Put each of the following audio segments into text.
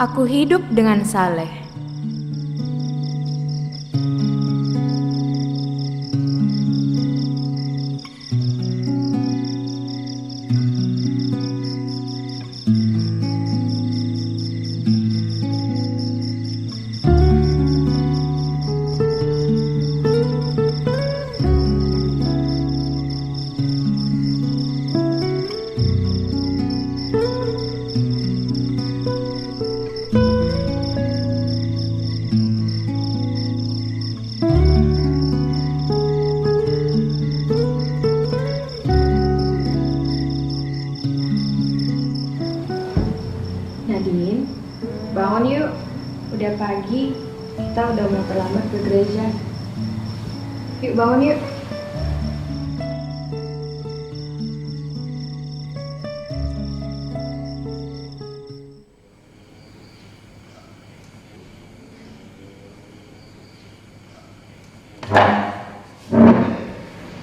Aku hidup dengan saleh. Nadine, bangun yuk. Udah pagi, kita udah mau terlambat ke gereja. Yuk bangun yuk.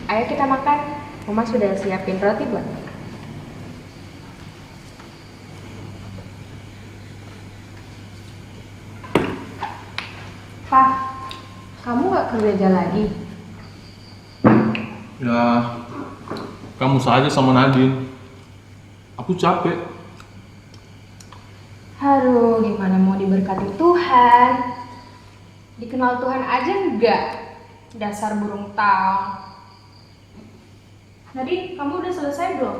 Ayo kita makan. Mama sudah siapin roti buat makan. Pak, kamu gak ke gereja lagi? Ya, kamu saja sama Nadine. Aku capek. Aduh, gimana mau diberkati Tuhan? Dikenal Tuhan aja enggak? Dasar burung taung. Nadine, kamu udah selesai belum?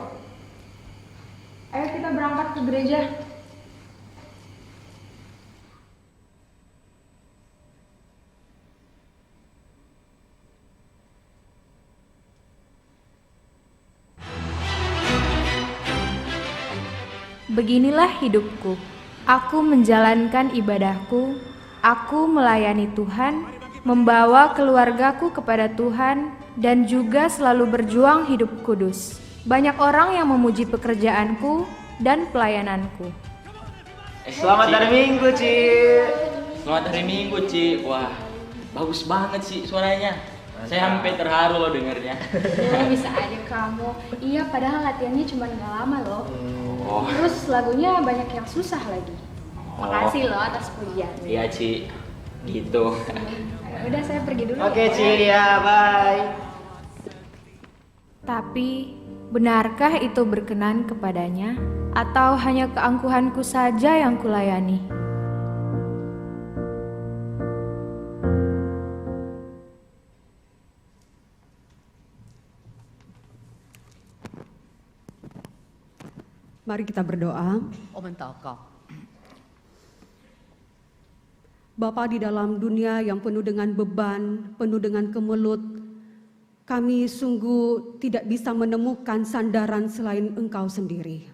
Ayo kita berangkat ke gereja. Beginilah hidupku. Aku menjalankan ibadahku, aku melayani Tuhan, membawa keluargaku kepada Tuhan, dan juga selalu berjuang hidup kudus. Banyak orang yang memuji pekerjaanku dan pelayananku. Selamat hari Minggu, Ci. Selamat hari Minggu, Ci. Wah, bagus banget sih suaranya. Saya sampai terharu loh dengernya. Bisa aja kamu. Iya, padahal latihannya cuma nggak lama loh. Oh, Terus lagunya banyak yang susah lagi. Makasih loh atas pujiannya. iya, Ci. Gitu. Udah, saya pergi dulu. Oke, Ci, ya, bye. Tapi, benarkah itu berkenan kepadanya? Atau hanya keangkuhanku saja yang kulayani? Mari kita berdoa. Bapa di dalam dunia yang penuh dengan beban, penuh dengan kemelut, kami sungguh tidak bisa menemukan sandaran selain Engkau sendiri.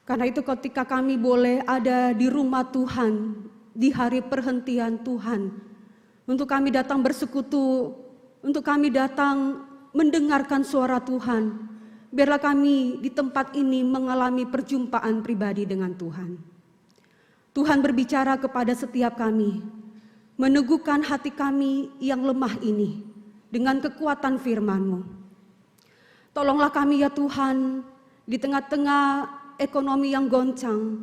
Karena itu ketika kami boleh ada di rumah Tuhan, di hari perhentian Tuhan, untuk kami datang bersekutu, untuk kami datang mendengarkan suara Tuhan, biarlah kami di tempat ini mengalami perjumpaan pribadi dengan Tuhan. Tuhan berbicara kepada setiap kami, meneguhkan hati kami yang lemah ini dengan kekuatan firman-Mu. Tolonglah kami ya Tuhan, di tengah-tengah ekonomi yang goncang,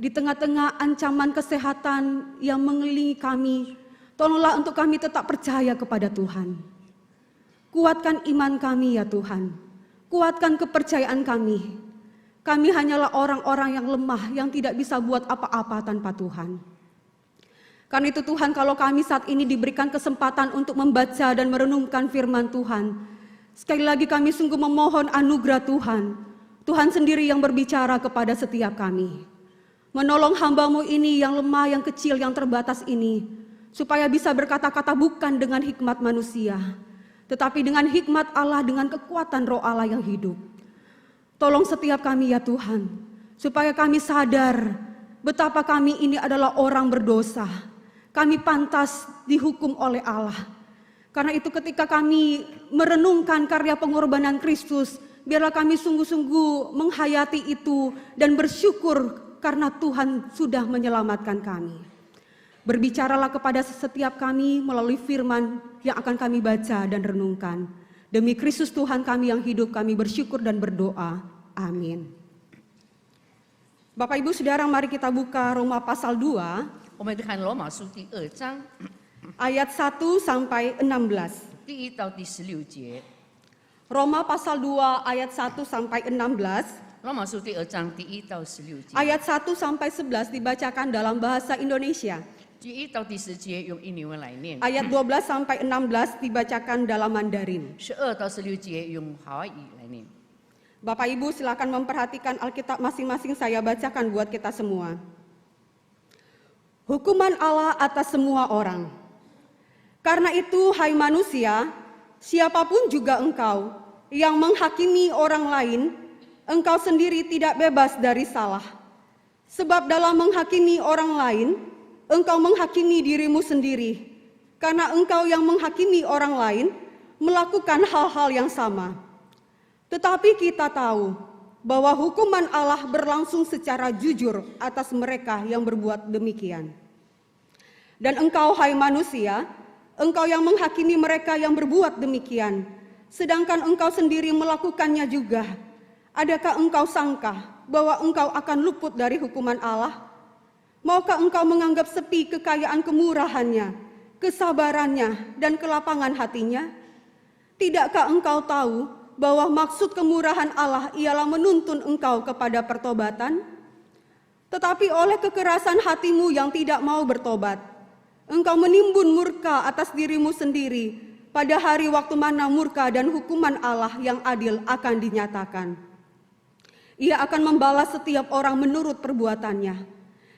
di tengah-tengah ancaman kesehatan yang mengelilingi kami, tolonglah untuk kami tetap percaya kepada Tuhan. Kuatkan iman kami ya Tuhan, kuatkan kepercayaan kami. Kami hanyalah orang-orang yang lemah, yang tidak bisa buat apa-apa tanpa Tuhan. Karena itu Tuhan, kalau kami saat ini diberikan kesempatan untuk membaca dan merenungkan firman Tuhan, sekali lagi kami sungguh memohon anugerah Tuhan. Tuhan sendiri yang berbicara kepada setiap kami. Menolong hamba-Mu ini yang lemah, yang kecil, yang terbatas ini, supaya bisa berkata-kata bukan dengan hikmat manusia, tetapi dengan hikmat Allah, dengan kekuatan roh Allah yang hidup. Tolong setiap kami ya Tuhan, supaya kami sadar betapa kami ini adalah orang berdosa. Kami pantas dihukum oleh Allah. Karena itu ketika kami merenungkan karya pengorbanan Kristus, biarlah kami sungguh-sungguh menghayati itu dan bersyukur karena Tuhan sudah menyelamatkan kami. Berbicaralah kepada setiap kami melalui firman yang akan kami baca dan renungkan. Demi Kristus Tuhan kami yang hidup, kami bersyukur dan berdoa. Amin. Bapak Ibu Saudara, mari kita buka Roma pasal 2我们看罗马书第2章 ayat 1 sampai 16. 第1到第16节。 Roma pasal 2 ayat 1 sampai 16. 罗马书第2章第1到16节。 Ayat 1 sampai 11 dibacakan dalam bahasa Indonesia. 第1到第10节用印尼文来念， Ayat 12 sampai 16 dibacakan dalam Mandarin. 12到16节用华语来念。 Bapak Ibu silakan memperhatikan Alkitab masing-masing, saya bacakan buat kita semua. Hukuman Allah atas semua orang. Karena itu, hai manusia, siapapun juga engkau yang menghakimi orang lain, engkau sendiri tidak bebas dari salah. Sebab dalam menghakimi orang lain, engkau menghakimi dirimu sendiri. Karena engkau yang menghakimi orang lain melakukan hal-hal yang sama. Tetapi kita tahu bahwa hukuman Allah berlangsung secara jujur atas mereka yang berbuat demikian. Dan engkau, hai manusia, engkau yang menghakimi mereka yang berbuat demikian, sedangkan engkau sendiri melakukannya juga. Adakah engkau sangka bahwa engkau akan luput dari hukuman Allah? Maukah engkau menganggap sepi kekayaan kemurahannya, kesabarannya, dan kelapangan hatinya? Tidakkah engkau tahu bahwa maksud kemurahan Allah ialah menuntun engkau kepada pertobatan? Tetapi oleh kekerasan hatimu yang tidak mau bertobat, engkau menimbun murka atas dirimu sendiri pada hari waktu mana murka dan hukuman Allah yang adil akan dinyatakan. Ia akan membalas setiap orang menurut perbuatannya,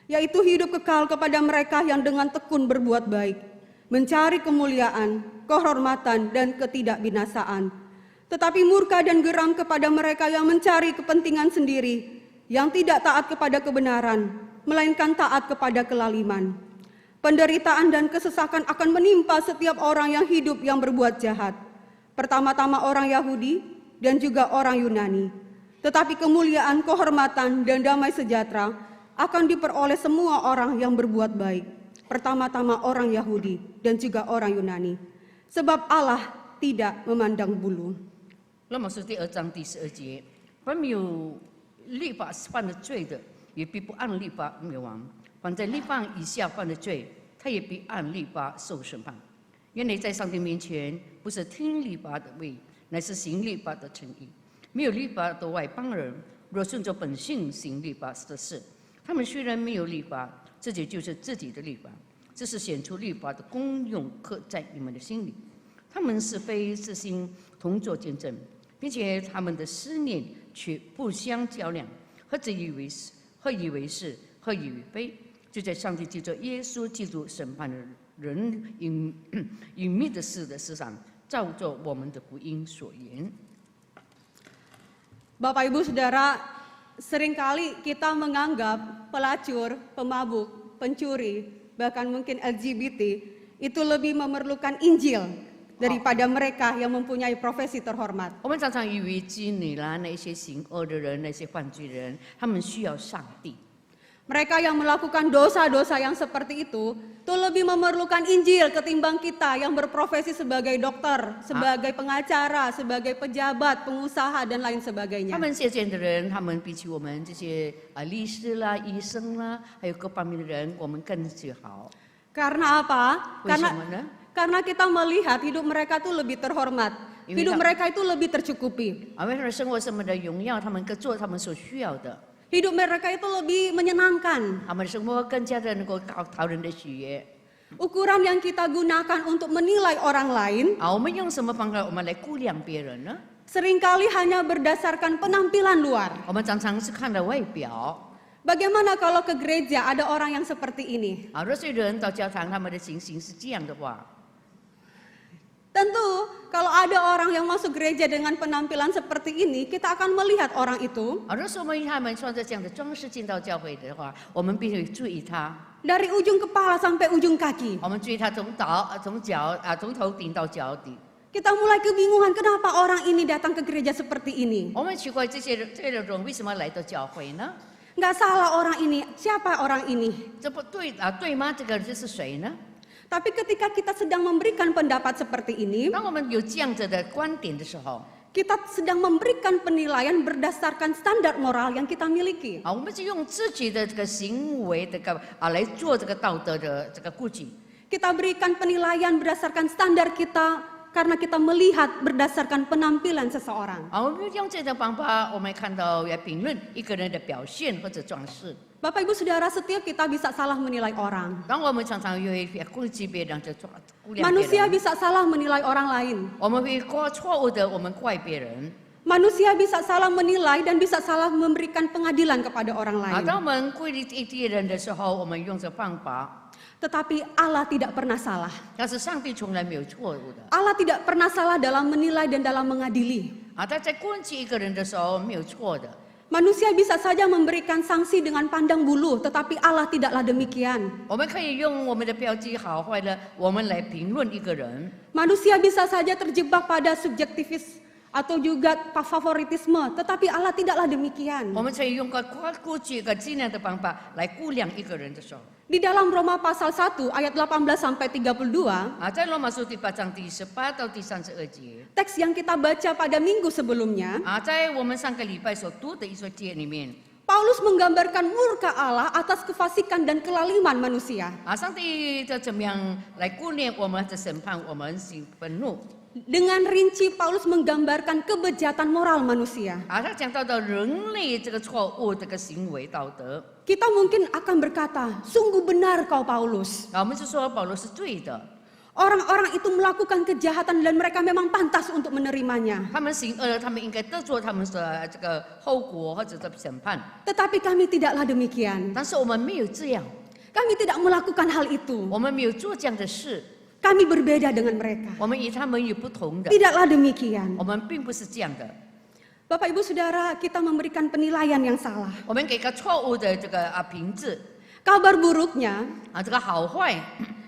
yaitu hidup kekal kepada mereka yang dengan tekun berbuat baik, mencari kemuliaan, kehormatan, dan ketidakbinasaan. Tetapi murka dan geram kepada mereka yang mencari kepentingan sendiri, yang tidak taat kepada kebenaran, melainkan taat kepada kelaliman. Penderitaan dan kesesakan akan menimpa setiap orang yang hidup yang berbuat jahat. Pertama-tama orang Yahudi dan juga orang Yunani. Tetapi kemuliaan, kehormatan, dan damai sejahtera akan diperoleh semua orang yang berbuat baik. Pertama-tama orang Yahudi dan juga orang Yunani. Sebab Allah tidak memandang bulu. 罗马书第2章第12节，凡没有律法犯的罪的，也必不按律法灭亡；凡在律法以下犯的罪，他也必按律法受审判。原来在上帝面前，不是听律法的位，乃是行律法的诚意。没有律法的外邦人，若顺着本性行律法的事，他们虽然没有律法，自己就是自己的律法，这是显出律法的功用刻在你们的心里。他们是非自心同作见证。 并且他们的思念却不相较量，何自以为是，何以为是，何以为非，就在上帝借着耶稣基督审判的人隐秘的事的事上，照着我们的福音所言。 Bapak Ibu Saudara, seringkali kita menganggap pelacur, pemabuk, pencuri, bahkan mungkin LGBT itu lebih memerlukan Injil daripada mereka yang mempunyai profesi terhormat. 我们常常以为妓女啦，那些行恶的人，那些犯罪人，他们需要上帝。 Mereka yang melakukan dosa-dosa yang seperti itu lebih memerlukan Injil ketimbang kita yang berprofesi sebagai dokter, sebagai pengacara, sebagai pejabat, pengusaha, dan lain sebagainya. 他们这些的人，他们比起我们这些律师啦、医生啦，还有各方面的人，我们更是好。 Karena apa? 为什么呢？ Karena kita melihat hidup mereka itu lebih terhormat, hidup mereka itu lebih tercukupi. 因为他们生活什么的荣耀，他们各做他们所需要的。 Hidup mereka itu lebih menyenangkan. 他们生活更加的能够讨人的喜悦。 Ukuran yang kita gunakan untuk menilai orang lain 我们用什么方法我们来估量别人呢？ seringkali hanya berdasarkan penampilan luar. 我们常常是看了外表。 Bagaimana kalau ke gereja ada orang yang seperti ini? 若是人到教堂，他们的情形是这样的话， Tentu kalau ada orang yang masuk gereja dengan penampilan seperti ini, kita akan melihat orang itu 若是我们他们穿着这样的装饰进到教会的话，我们必须注意他。 dari ujung kepala sampai ujung kaki. 我们注意他从头顶到脚底。 Kita mulai kebingungan kenapa orang ini datang ke gereja seperti ini. 我们奇怪这些人为什么来到教会呢？ Nggak salah orang ini, siapa orang ini? 这不对对吗？这个人是谁呢？ Tapi ketika kita sedang memberikan pendapat seperti ini, 当我们有这样子的观点的时候， kita sedang memberikan penilaian berdasarkan standar moral yang kita miliki. 我们是用自己的这个行为来做这个道德的这个估计。 Kita berikan penilaian berdasarkan standar kita karena kita melihat berdasarkan penampilan seseorang. 我们用这种方法，我们看到来评论一个人的表现或者装饰。 Bapak Ibu Saudara, setiap kita bisa salah menilai orang. 当我们常常会估计别人的估量别 Manusia 人， bisa salah menilai orang lain. 我们会错误的我们怪别人。 Manusia bisa salah menilai dan bisa salah memberikan pengadilan kepada orang lain. 当我们归类一些人的时候，我们用这方法， Tetapi Allah tidak pernah salah. 但是上帝从来没有错误的。 Allah tidak pernah salah dalam menilai dan dalam mengadili. 他在估计一个人的时候没有错的。 Manusia bisa saja memberikan sanksi dengan pandang bulu, tetapi Allah tidaklah demikian. 我们可以用我们的标记好坏的，我们来评论一个人。 Manusia bisa saja terjebak pada subjektivis atau juga favoritisme, tetapi Allah tidaklah demikian. 我们可以用估计尽量的方法来估量一个人的时候。 Di dalam Roma pasal 1 ayat 18 sampai 32, 在罗马书第8章第18到第32节， teks yang kita baca pada minggu sebelumnya, 在我们上个礼拜所读的一节节里面， Paulus menggambarkan murka Allah atas kefasikan dan kelaliman manusia. 上帝这怎么样来顾念我们的审判我们心愤怒？ Dengan rinci Paulus menggambarkan kebejatan moral manusia. 他讲到的人类这个错误这个行为道德， Kita mungkin akan berkata, sungguh benar kau Paulus. 我们是说保罗是对的， Orang-orang itu melakukan kejahatan dan mereka memang pantas untuk menerimanya. 他们行恶了，他们应该得做他们的这个后果或者的审判。 Tetapi kami tidaklah demikian. 但是我们没有这样， Kami tidak melakukan hal itu. 我们没有做这样的事， Kami berbeda dengan mereka. 我们与他们有不同的， Tidaklah demikian. 我们并不是这样的。 Bapak Ibu Saudara, kita memberikan penilaian yang salah. 我们给个错误的这个评字 Kabar buruknya, 这个好坏，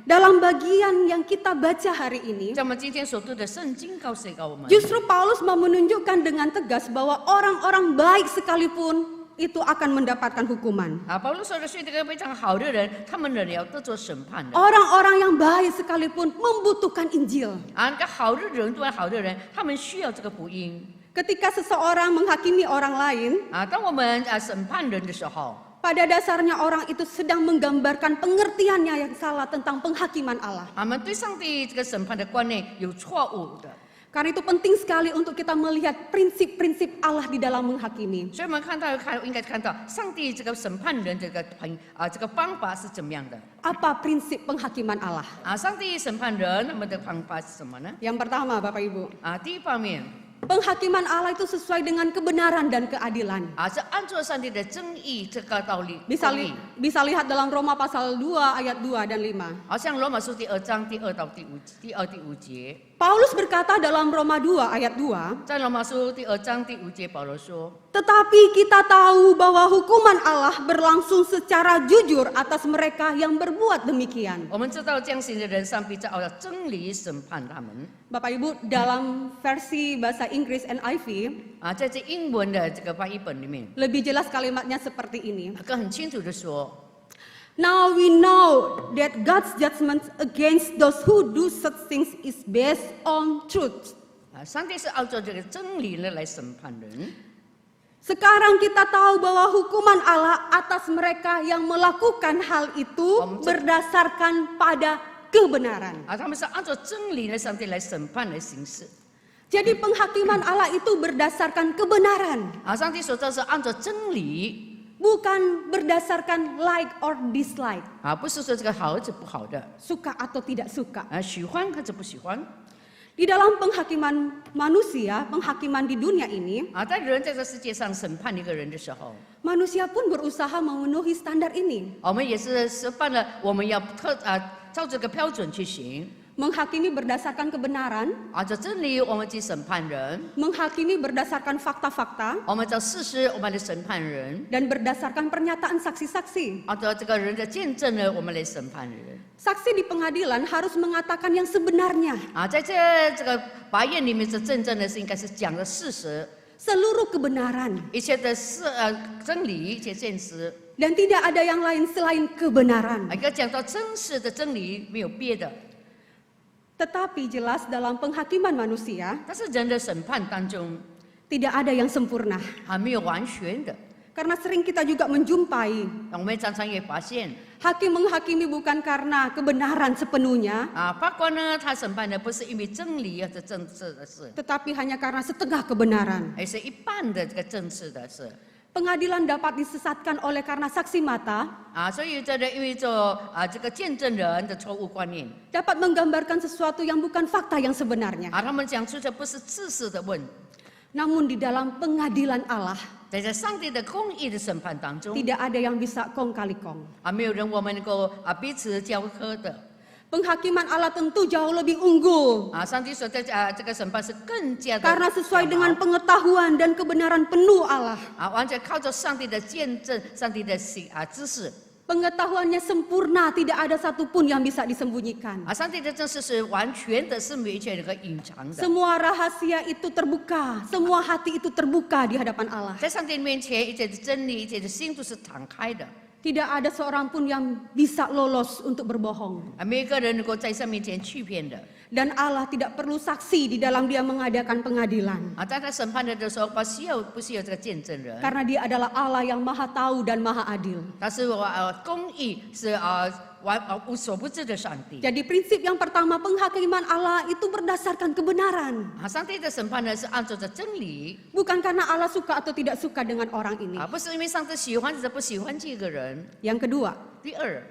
dalam bagian yang kita baca hari ini, 在我们今天所读的圣经告诉我们， justru Paulus mau menunjukkan dengan tegas bahwa orang-orang baik sekalipun itu akan mendapatkan hukuman. 保罗说的是这个非常好的人，他们仍然要得做审判的。 Orang-orang yang baik sekalipun membutuhkan Injil. 那个好的人，对好的人，他们需要这个福音。 Ketika seseorang menghakimi orang lain, 当我们审判人的时候， pada dasarnya orang itu sedang menggambarkan pengertiannya yang salah tentang penghakiman Allah. 我们对上帝这个审判的观念有错误的， Karena itu penting sekali untuk kita melihat prinsip-prinsip Allah di dalam menghakimi. 所以我们应该看到上帝这个审判人这个方法是怎么样的。 Apa prinsip penghakiman Allah? 上帝审判人，那么的方法是什么呢？ Yang pertama, Bapak Ibu, 第一方面， penghakiman Allah itu sesuai dengan kebenaran dan keadilan. 是按照上帝的正义这个道理。 Bisa lihat dalam Roma pasal 2 ayat 2 dan 5. 好像罗马书第2章第2到第5节， Paulus berkata dalam Roma 2 ayat 2, 在罗马书第2章第5节，保罗说。 tetapi kita tahu bahwa hukuman Allah berlangsung secara jujur atas mereka yang berbuat demikian. 我们知道这样行的人，上帝照着真理审判他们。 Bapak Ibu, dalam versi bahasa Inggris NIV, 在这英文的这个翻译本里面， lebih jelas kalimatnya seperti ini. 很清楚的说， Now we know that God's judgment against those who do such things is based on truth. 上帝是按照这个真理呢来审判人。 Sekarang kita tahu bahwa hukuman Allah atas mereka yang melakukan hal itu berdasarkan pada kebenaran. 他们是按照真理呢，上帝来审判来行事。 Jadi penghakiman Allah itu berdasarkan kebenaran, 上帝所做是按照真理， bukan berdasarkan like or dislike, 不是说这个好或者不好的， suka atau tidak suka. 喜欢或者不喜欢。 Di dalam penghakiman manusia, penghakiman di dunia ini, 在人在这世界上审判一个人的时候， manusia pun berusaha memenuhi standar ini. 我们也是示范了，我们要照这个标准去行。 Menghakimi berdasarkan kebenaran, 按照真理，我们去审判人； menghakimi berdasarkan fakta-fakta, 我们照事实，我们来审判人； dan berdasarkan pernyataan saksi-saksi. 按照这个人的见证呢，我们来审判人。 Saksi di pengadilan harus mengatakan yang sebenarnya, 在这个法院里面是真正的是应该是讲的事实， seluruh kebenaran, 一切的真理，一切现实。 dan tidak ada yang lain selain kebenaran. 一个讲到真实的真理，没有别的。Tetapi jelas dalam penghakiman manusia 但是人的审判当中 tidak ada yang sempurna. 还没有完全的。 Karena sering kita juga menjumpai 我们常常也发现 hakim menghakimi bukan karena kebenaran sepenuhnya, 法官呢，他审判的不是因为真理或者政治的事， tetapi hanya karena setengah kebenaran. 而是一半的这个政治的事。 Pengadilan dapat disesatkan oleh karena saksi mata 所以这个因为这个见证人的错误观念 dapat menggambarkan sesuatu yang bukan fakta yang sebenarnya. 他们讲出这不是事实的问。 Namun di dalam pengadilan Allah 在上帝的公义的审判当中， tidak ada yang bisa kong kali kong. 没有人我们能够彼此交合的。 Penghakiman Allah tentu jauh lebih unggul 上帝说的这个审判是更加的 karena sesuai dengan pengetahuan dan kebenaran penuh Allah. 完全靠着上帝的见证、上帝的知识。 Pengetahuannya sempurna, tidak ada satupun yang bisa disembunyikan. 上帝的知识是完全的，是没有能够隐藏的。 Semua rahasia itu terbuka, semua hati itu terbuka di hadapan Allah. 在上帝面前，一切的真理、一切的心都是敞开的。 Tidak ada seorang pun yang bisa lolos untuk berbohong. 没有一个人能够在上面前欺骗的。 Dan Allah tidak perlu saksi di dalam dia mengadakan pengadilan. 在他审判的时候，不需要这个见证人， Karena dia adalah Allah yang maha tahu dan maha adil. 但是公义是无所不知的上帝。 Jadi prinsip yang pertama, penghakiman Allah itu berdasarkan kebenaran. 上帝的审判呢是按照着真理， Bukan karena Allah suka atau tidak suka dengan orang ini. 不是因为上帝喜欢或者不喜欢这个人。 Yang kedua, 第二，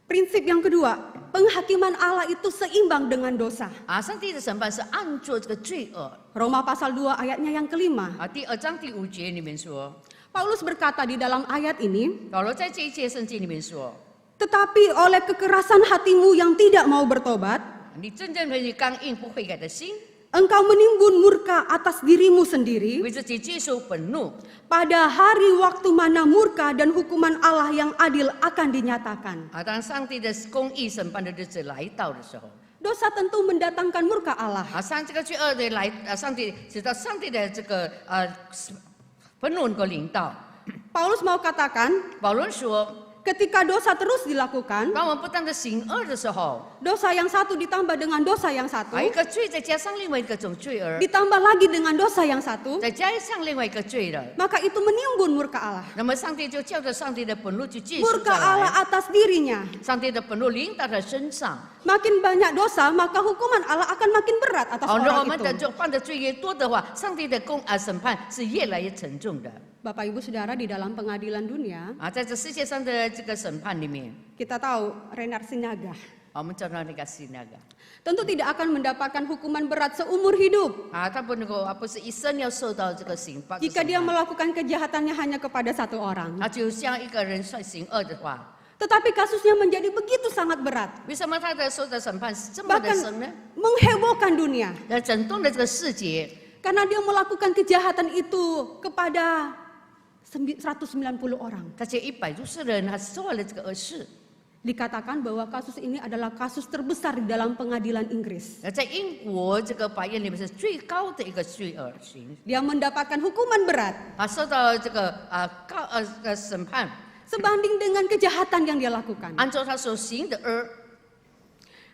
prinsip yang kedua, penghakiman Allah itu seimbang dengan dosa. 上帝的审判是按照这个罪恶。 Roma pasal 2 ayatnya yang kelima. 第2章第5节里面说， Paulus berkata di dalam ayat ini, 保罗在这一节圣经里面说， tetapi oleh kekerasan hatimu yang tidak mau bertobat, 你真正的刚硬不悔改的心， engkau menimbun murka atas dirimu sendiri 为自己接受愤怒。 pada hari waktu mana murka dan hukuman Allah yang adil akan dinyatakan. 当上帝的公义审判的日子来到的时候， Dosa tentu mendatangkan murka Allah. 这个罪恶的来，上帝直到上帝的这个愤怒能够临到。 Paulus mau katakan, 保罗说， ketika dosa terus dilakukan, 当我们不断的行恶的时候， dosa yang satu ditambah dengan dosa yang satu, 一个罪再加上另外一个种罪儿， ditambah lagi dengan dosa yang satu, 再加上另外一个罪了， maka itu menimbun murka Allah. 那么上帝就叫着上帝的愤怒去继续 Murka 再 Allah 来， atas dirinya. 上帝的愤怒临到他身上。 Makin banyak dosa, maka hukuman Allah akan makin berat atas 如果我 orang 们的 itu. 犯的罪越多的话，上帝的审判是越来越沉重的。 Bapak Ibu Saudara, di dalam pengadilan dunia, 在这世界上的这个审判里面， kita tahu Renard Sinaga 我们知道那个是那个 tentu tidak akan mendapatkan hukuman berat seumur hidup 他不能够不是一生要受到这个刑罚。 jika dia melakukan kejahatannya hanya kepada satu orang. 他就像一个人算行恶的话， Tetapi kasusnya menjadi begitu sangat berat, 为什么他的受的审判是这么的 bahkan 深呢？ menghebohkan dunia 整顿了这个世界， karena dia melakukan kejahatan itu kepada 190 orang. 他这160人他做了这个恶事。 Dikatakan bahwa kasus ini adalah kasus terbesar di dalam pengadilan Inggris. 在英国这个法院里面是最高的一个罪恶刑， Dia mendapatkan hukuman berat 受到这个审判， sebanding dengan kejahatan yang dia lakukan. 按照他所行的恶。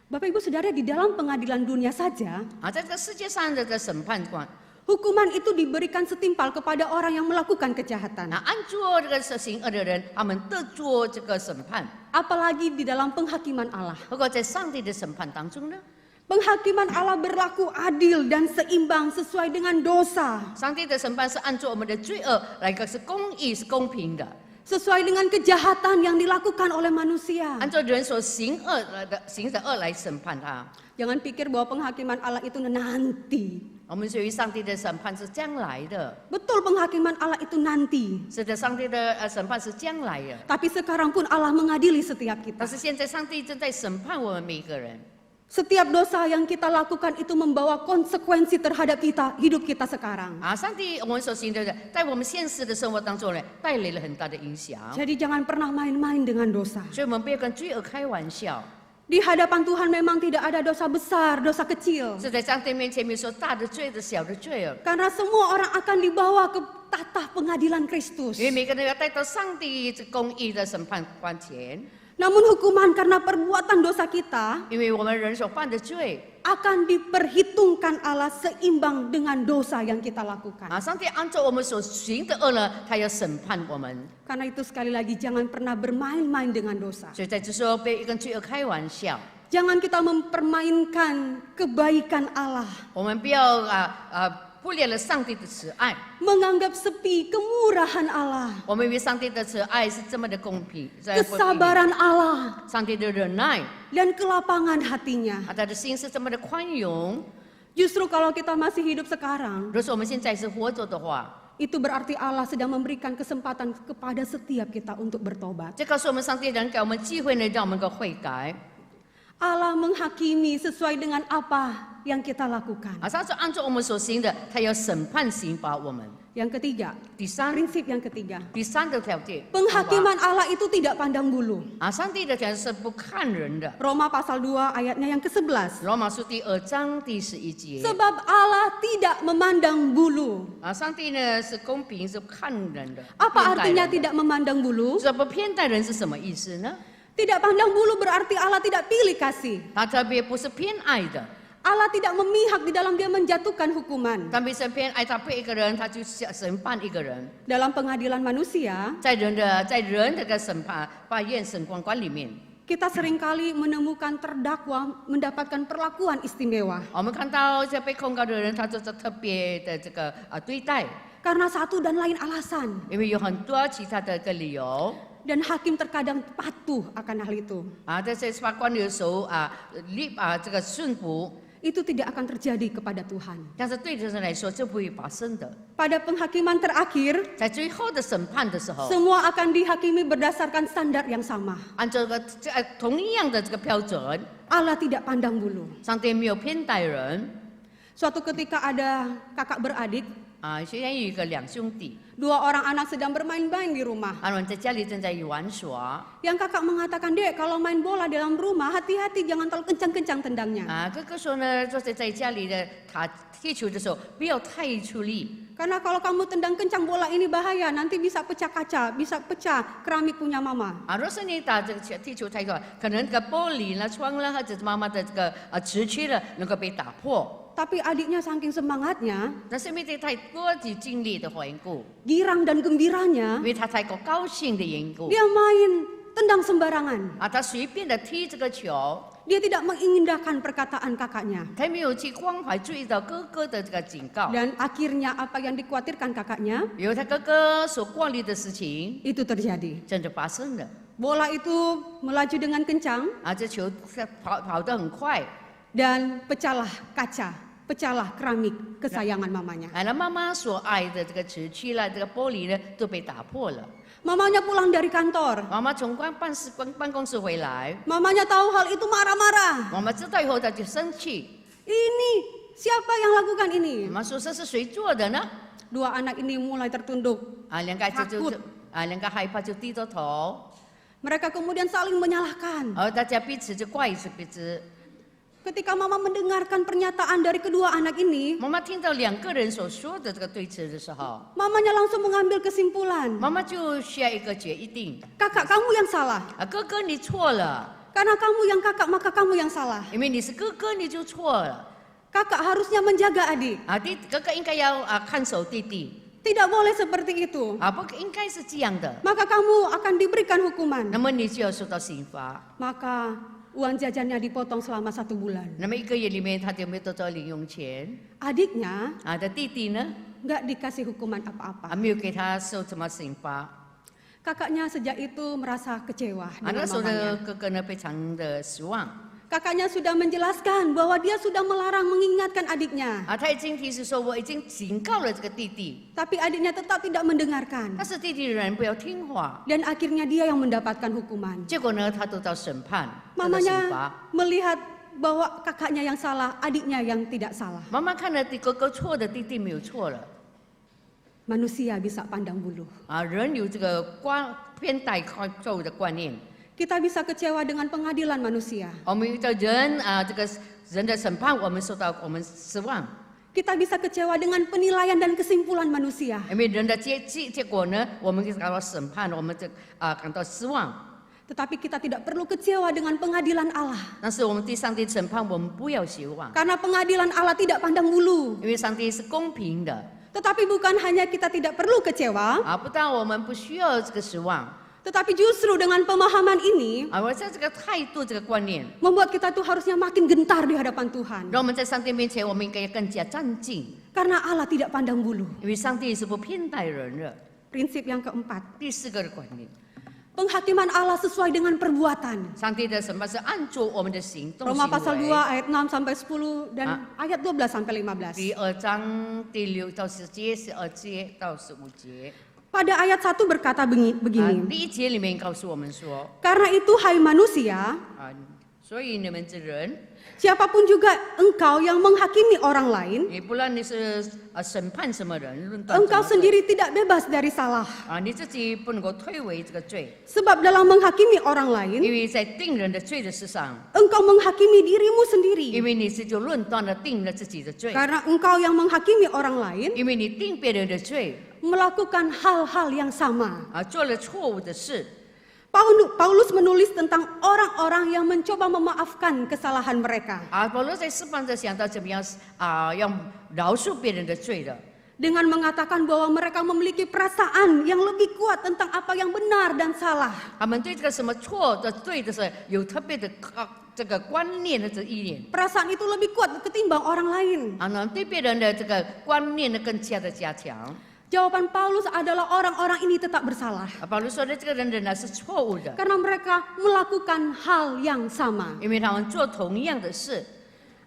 Bapak Ibu Saudara, di dalam pengadilan dunia saja, 在这个世界上的这个审判官， hukuman itu diberikan setimpal kepada orang yang melakukan kejahatan. 按照这个行恶的人，他们得做这个审判。 Apalagi di dalam penghakiman Allah. 不过在上帝的审判当中呢， Penghakiman Allah berlaku adil dan seimbang sesuai dengan dosa. 上帝的审判是按照我们的罪恶来个是公义是公平的， Sesuai dengan kejahatan yang dilakukan oleh manusia. 按照人所行的恶来审判他。 Jangan pikir bahwa penghakiman Allah itu nanti. 我们对于上帝的审判是将来的， Betul penghakiman Allah itu nanti. 是的，上帝的审判是将来的。 Tapi sekarang pun Allah mengadili setiap 但 kita. 是现在上帝正在审判我们每一个人。 Setiap dosa yang kita lakukan itu membawa konsekuensi terhadap hidup kita sekarang. 上帝我们所行的，在我们现实的生活当中呢，带来了很大的影响。 Jadi jangan pernah main-main dengan dosa. 所以我们不要跟罪恶开玩笑。 Di hadapan Tuhan memang tidak ada dosa besar, dosa kecil. 是在上帝面前没有说大的罪的小的罪恶， Karena semua orang akan dibawa ke tahta pengadilan Kristus. 因为每个人要带到上帝这公义的审判官前。Namun hukuman karena perbuatan dosa kita 因为我们人所犯的罪 akan diperhitungkan Allah seimbang dengan dosa yang kita lakukan. 啊，上帝按照我们所行的恶呢，他要审判我们。 Karena itu sekali lagi jangan pernah bermain-main dengan dosa. 所以在这时候被跟罪恶开玩笑， Jangan kita mempermainkan kebaikan Allah, 我们不要忽略了上帝的慈爱。 menganggap sepi kemurahan Allah, 我们以为上帝的慈爱是这么的公平，在公平 kesabaran Allah, 上帝的忍耐， dan kelapangan hatinya. 他的心是这么的宽容。 Justru kalau kita masih hidup sekarang, 如果我们现在是活着的话， itu berarti Allah sedang memberikan kesempatan kepada setiap kita untuk bertobat. 这告诉我们上帝人给我们机会呢，让我们能够悔改。 Allah menghakimi sesuai dengan apa yang kita lakukan. 啊，上帝按照我们所行的，他要审判刑罚我们。 Yang ketiga, 第三， prinsip yang ketiga, 第三个条件， penghakiman Allah itu tidak pandang bulu. 啊，上帝的条件是不看人的。 Roma pasal 2 ayatnya yang ke-11. 罗马书第2章第11节， Sebab Allah tidak memandang bulu. 啊，上帝呢是公平，是看人的。 Apa 偏待 artinya 人的 tidak memandang bulu? 这不偏待人是什么意思呢？ Tidak pandang bulu berarti Allah tidak pilih kasih. 他特别不是偏爱的， Allah tidak memihak di dalam dia menjatuhkan hukuman. 但不是偏爱他配一个人，他就审判一个人。 Dalam pengadilan manusia, 在人的个审判法院审判官里面， kita seringkali menemukan terdakwa mendapatkan perlakuan istimewa. 我们看到这被控告的人，他就是特别的这个对待， Karena satu dan lain alasan. 因为有很多其他的个理由。 Dan hakim terkadang patuh akan hal itu. 啊，这些法官有时候这个顺服， Itu tidak akan terjadi kepada Tuhan. 但是对人来说这不会发生的。 Pada penghakiman terakhir, 在最后的审判的时候， semua akan dihakimi berdasarkan standar yang sama. 按照同样的这个标准， Allah tidak pandang bulu. 上帝没有偏待人。 Suatu ketika ada kakak beradik, 啊，现在有一个两兄弟， dua orang anak sedang bermain-main di rumah. 他们在家里正在玩耍。 Yang kakak mengatakan, "Dek, kalau main bola dalam rumah, hati-hati jangan terlalu kencang-kencang tendangnya." 啊，哥哥说呢，就是在家里的他踢球的时候不要太出力， Karena kalau kamu tendang kencang bola ini bahaya, nanti bisa pecah kaca, bisa pecah keramik punya mama. 啊，若是你打这个踢球太快，可能这个玻璃呢、窗呢，或者妈妈的这个瓷器呢，能够被打破。 Tapi adiknya saking semangatnya, 但是因为太多的经历的缘故， girang dan gembiranya, 因为他太过高兴的缘故， dia main tendang sembarangan. 啊，他随便的踢这个球， Dia tidak mengindahkan perkataan kakaknya. 他没有去关怀注意到哥哥的这个警告， Dan akhirnya apa yang dikhawatirkan kakaknya, 因为他哥哥所惯例的事情 itu terjadi. 真的发生了。 Bola itu melaju dengan kencang 啊，这球跑得很快， dan pecahlah kaca, pecahlah keramik kesayangan mamanya. 啊，那妈妈所爱的这个瓷器啦，这个玻璃呢都被打破了。 Mamanya pulang dari kantor. 妈妈从办公室回来， Mamanya tahu hal itu marah-marah. 妈妈知道以后她就生气。 Ini siapa yang lakukan ini? 妈妈说这是谁做的呢？ Dua anak ini mulai tertunduk. 啊，两个孩子就 Takut 两个害怕就低着头， Mereka kemudian saling menyalahkan. 而大家彼此就怪是彼此。 Ketika mama mendengarkan pernyataan dari kedua anak ini, 妈妈听到两个人所说的这个对峙的时候， mamanya langsung mengambil kesimpulan. 妈妈就下一个决定： Kakak kamu yang salah. 啊，哥哥你错了， Karena kamu yang kakak, maka kamu yang salah. 因为你是哥哥你就错了。 Kakak harusnya menjaga adik. 啊，哥哥应该要看守弟弟， Tidak boleh seperti itu. 啊，不应该是这样的。 Maka kamu akan diberikan hukuman. 那么你就要受到刑罚。 Maka uang jajannya dipotong selama 1 bulan. 那么一个月里面他就没有得到零用钱， Adiknya 啊，的弟弟呢， nggak dikasih hukuman 啊， apa-apa. 没有给他受什么刑罚。 Kakaknya sejak itu merasa kecewa 啊， dengan 那时候 mamanya. 的哥哥呢非常的失望。 Kakaknya sudah menjelaskan bahwa dia sudah melarang mengingatkan adiknya. 啊，他已经提示说我已经警告了这个弟弟， Tapi adiknya tetap tidak mendengarkan. 但是弟弟仍然不要听话。 Dan akhirnya dia yang mendapatkan hukuman. 结果呢，他得到审判，得到刑 Mamanya 罚。 melihat bahwa kakaknya yang salah, adiknya yang tidak salah. 妈妈看了哥哥错的，弟弟没有错了。 Manusia bisa pandang bulu. 啊，人有这个偏待错误的观念。 Kita bisa kecewa dengan pengadilan manusia. 我们遇到人啊，这个人的审判，我们受到我们失望。 Kita bisa kecewa dengan penilaian dan kesimpulan manusia. 因为人的结果呢，我们感到审判，我们感到失望。Tetapi kita tidak perlu kecewa dengan pengadilan Allah. 但是我们对上帝审判，我们不要失望， Karena pengadilan Allah tidak pandang bulu. 因为上帝是公平的 Tetapi bukan hanya kita tidak perlu kecewa, 啊，不但我们不需要这个失望 tetapi justru dengan pemahaman ini 啊，而在这个态度、这个观念， membuat kita tuh harusnya makin gentar di hadapan Tuhan. 让我们在上帝面前，我们应该更加站静， Karena Allah tidak pandang bulu. 因为上帝是不偏待人的。 Prinsip yang keempat, 第四个的观念， penghakiman Allah sesuai dengan perbuatan. 上帝的审判是按照我们的行动 Roma 行 pasal 2 为。 ayat 6 sampai 10 dan ayat 12 sampai 15. 第2章第6到10节，12节到15节。 Pada ayat 1 berkata 啊， begini, 第1节里面告诉我们说， Karena itu hai manusia, 啊，所以你们这人， siapapun juga engkau yang menghakimi orang lain, 你不论你是审判什么人，论断什 engkau 么人 sendiri tidak bebas dari salah. 啊，你自己不能够推诿这个罪， Sebab dalam menghakimi orang 因 lain, 为在定人的罪的事上， engkau menghakimi dirimu 因 sendiri. 为你是就论断了定了自己的罪， Karena engkau yang menghakimi orang lain 因为你定别人的罪 melakukan hal-hal yang sama. 啊，做了错误的事。 Paulus menulis tentang orang-orang yang mencoba memaafkan kesalahan mereka 啊，保罗在释放着想到怎么样啊，要饶恕别人的罪的。 dengan mengatakan bahwa mereka memiliki perasaan yang lebih kuat tentang apa yang benar dan salah. 他们对这个什么错的、对的是有特别的这个观念的这意念 Perasaan itu lebih kuat ketimbang orang lain. 啊，那对别人的这个观念呢更加的加强。 Jawaban Paulus adalah orang-orang ini tetap bersalah 啊，保罗说的这个人仍然是错误的， karena mereka melakukan hal yang sama. 因为他们做同样的事，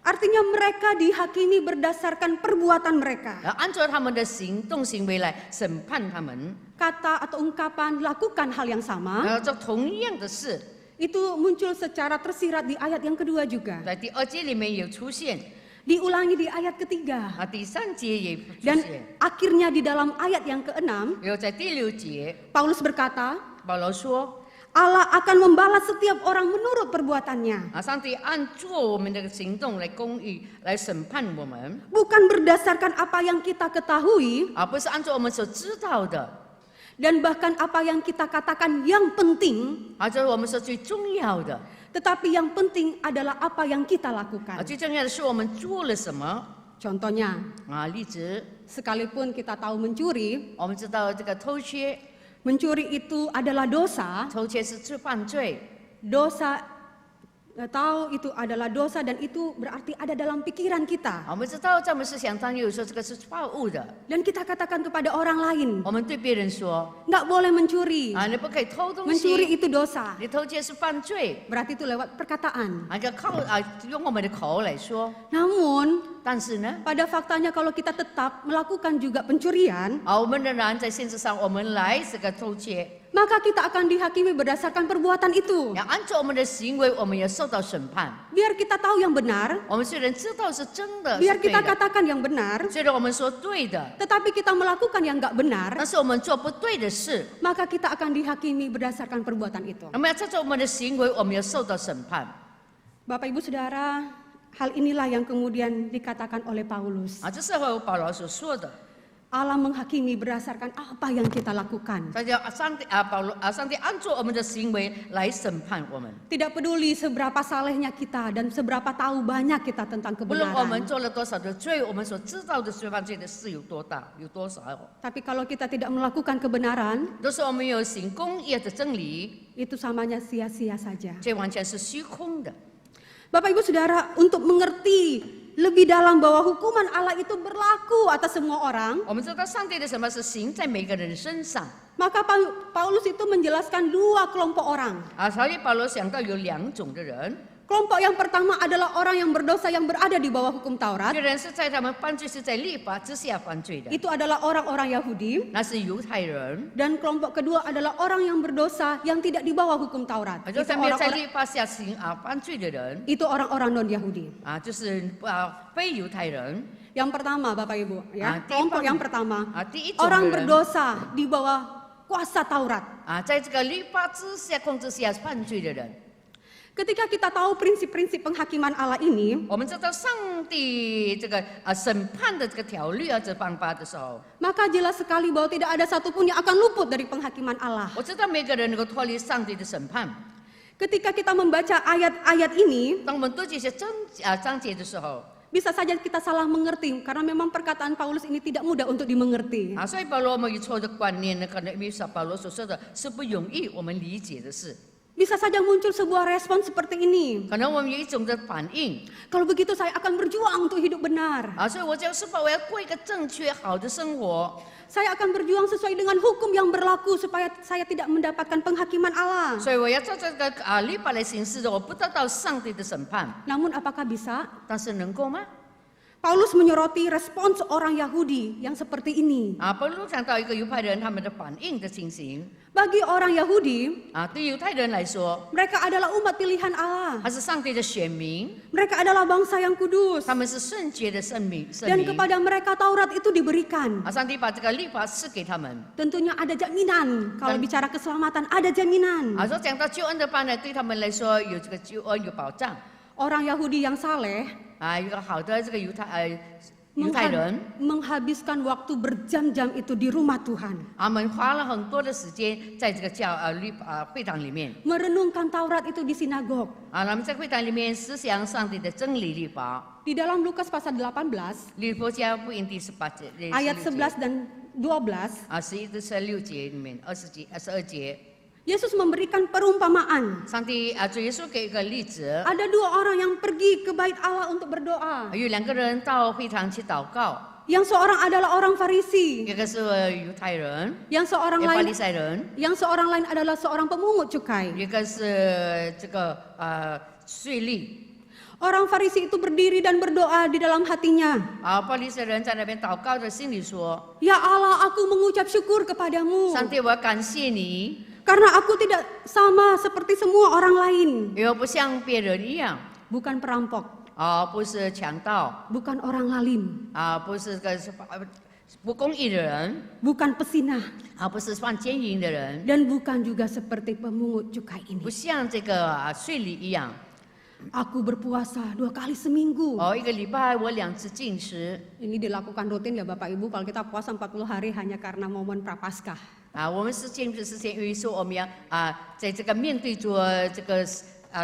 Artinya mereka dihakimi berdasarkan perbuatan mereka. 按照他们的行动行为来审判他们， Kata atau ungkapan lakukan hal yang sama 做同样的事， itu muncul secara tersirat di ayat yang kedua juga. 在第2节里面有出现， Diulangi di ayat ketiga. 啊，第3节也出 Dan 现， akhirnya di dalam ayat yang keenam, 有在第6节， Paulus berkata, 保罗说。 Allah akan membalas setiap orang menurut perbuatannya. 啊，上帝按照我们的行动来公义，来审判我们， Bukan berdasarkan apa yang kita ketahui 而不是按照我们所知道的， dan bahkan apa yang kita katakan yang penting, 而这是我们所最重要的。 tetapi yang penting adalah apa yang kita 啊， lakukan. 最重要的是我们做了什么。 Contohnya, 啊，例子， sekalipun kita tahu mencuri, 我们知道这个偷窃， mencuri itu adalah dosa, 偷窃是犯罪， dosa tahu itu adalah dosa dan itu berarti ada dalam pikiran kita. 我们知道在我们思想当中有时候这个是错误的， Dan kita katakan kepada orang lain, 我们对别人说， nggak boleh mencuri. 啊，你不可以偷东 Mencuri 西， itu dosa. 你偷窃是犯罪， Berarti itu lewat perkataan. 啊，用我们的口来说。 Namun 但是呢， pada faktanya kalau kita tetap melakukan juga pencurian, 啊，我们仍然在现实上我们来这个偷窃。 maka kita akan dihakimi berdasarkan perbuatan itu. 要按照我们的行为，我们也受到审判。 Biar kita tahu yang benar, 我们虽然知道是真的， biar 是对 kita 的， katakan yang benar, 虽然我们说对的， tetapi kita melakukan yang nggak benar, 但是我们做不对的事， maka kita akan dihakimi berdasarkan perbuatan itu. 那么要照着我们的行为，我们要受到审判。 Bapak Ibu Saudara, hal inilah yang kemudian dikatakan oleh Paulus. 啊，这是和保罗所说的。 Allah menghakimi berdasarkan apa yang kita lakukan. 大家上帝按照我们的行为来审判我们。 Tidak peduli seberapa salehnya kita dan seberapa tahu banyak kita tentang 无论我们 kebenaran. 做了多少的罪，我们所知道的罪犯罪的事有多大，有多少， Tapi kalau kita tidak melakukan kebenaran, 都是我们有行公义的真理， itu samanya sia-sia saja. 这完全是虚空的。 Bapak Ibu Saudara, untuk mengerti lebih dalam bahwa hukuman Allah itu berlaku atas semua orang, 我们知道上帝的审判是行在每个人的身上。 maka Paulus itu menjelaskan dua kelompok orang. 啊，所以保罗想到有2种的人， Kelompok yang pertama adalah orang yang berdosa yang berada di bawah hukum 有 Taurat. 人是在他们犯罪是在律法之下犯罪的， Itu adalah orang-orang Yahudi. 那是犹太人， Dan kelompok kedua adalah orang yang berdosa yang tidak di bawah hukum Taurat. 就是没有在律法下行犯罪的人， Itu orang-orang non-Yahudi. 啊，就是非犹太人。 Yang pertama Bapak Ibu, ya. Ah, Kelompok di- yang pertama, di itu orang beneran. berdosa di bawah kuasa Taurat. 啊，在这个律法之下控制下犯罪的人， Ketika kita tahu prinsip-prinsip penghakiman Allah ini, 我们知道上帝这个审判的这个条律这方法的时候， maka jelas sekali bahwa tidak ada satupun yang akan luput dari penghakiman Allah. 我知道每个人能够脱离上帝的审判， Ketika kita membaca ayat-ayat ini, 当我们读这些章节的时候， bisa saja kita salah mengerti karena memang perkataan Paulus ini tidak mudah untuk dimengerti. 所以保罗我们有错的观念呢，可能因为保罗所说的是不容易我们理解的事， Bisa saja muncul sebuah respon seperti ini. 可能我们有一种的反应 Kalau begitu saya akan berjuang untuk hidup benar. 所以我就是把我要过一个正确好的生活， Saya akan berjuang sesuai dengan hukum yang berlaku supaya saya tidak mendapatkan penghakiman Allah. 所以我要照这个律法来行事的，我不得到上帝的审判， Namun apakah bisa? 但是能够吗？ Paulus menyoroti respons orang Yahudi yang seperti ini. 保罗讲到一个犹太人他们的反应的情形 Bagi orang Yahudi, 对犹太人来说， mereka adalah umat pilihan Allah. 他是上帝的选民， Mereka adalah bangsa yang kudus. 他们是圣洁的圣民。 Dan kepada mereka Taurat itu diberikan. 上帝把这个律法赐给他们。 Tentunya ada jaminan. Kalau bicara keselamatan ada jaminan. 说讲到救恩的话呢，对他们来说有这个救恩有保障。 Orang Yahudi yang saleh 一个好的这个犹太人， menghabiskan waktu berjam-jam itu di rumah Tuhan. 他们花了很多的时间在这个会堂里面。 Merenungkan Taurat itu di sinagog. 他们在会堂里面思想上帝的真理律法。 Di dalam Lukas pasal 18, 律法家福音第18节， ayat 11 dan 12, 11至16节里面，12节。 Yesus memberikan perumpamaan. 上帝主耶稣给一个例子， Ada dua orang yang pergi ke bait Allah untuk berdoa. 有2个人到会堂去祷告， Yang seorang adalah orang Farisi, 一个是犹太人， yang seorang 法利 lain 赛人， yang seorang lain adalah seorang pemungut cukai. 一个是这个税吏。 Orang Farisi itu berdiri dan berdoa di dalam hatinya. 法利赛人在那边祷告的，心里说 Ya Allah, aku mengucap syukur kepadamu. 上帝，我要感谢你， Karena aku tidak sama seperti semua orang lain. 因为我不像别人一样， Bukan perampok, 不是强盗， bukan orang lalim, 不是个不公义的人， bukan pesinah, 不是犯奸淫的人， dan bukan juga seperti pemungut cukai 不 ini. 像这个税吏一样。 Aku berpuasa 2 kali seminggu. 一个礼拜我2次进食。 Ini dilakukan rutin ya Bapak Ibu kalau kita puasa 40 hari hanya karena momen Prapaskah. 我们是坚持时间，因为说我们要在这个面对着这个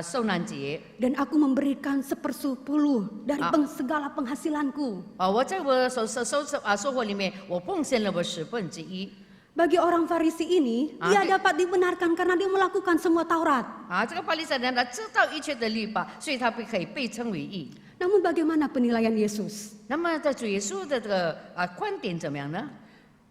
受难节。 Dan aku memberikan 1/10 dari segala penghasilanku. 我在我收获里面，我奉献了我1/10。 Bagi orang Farisi ini, dia dapat dibenarkan karena dia melakukan semua Taurat. 这个法利赛人他知道一切的律法，所以他可以被称为义。 Namun bagaimana penilaian Yesus? 那么在主耶稣的这个观点怎么样呢？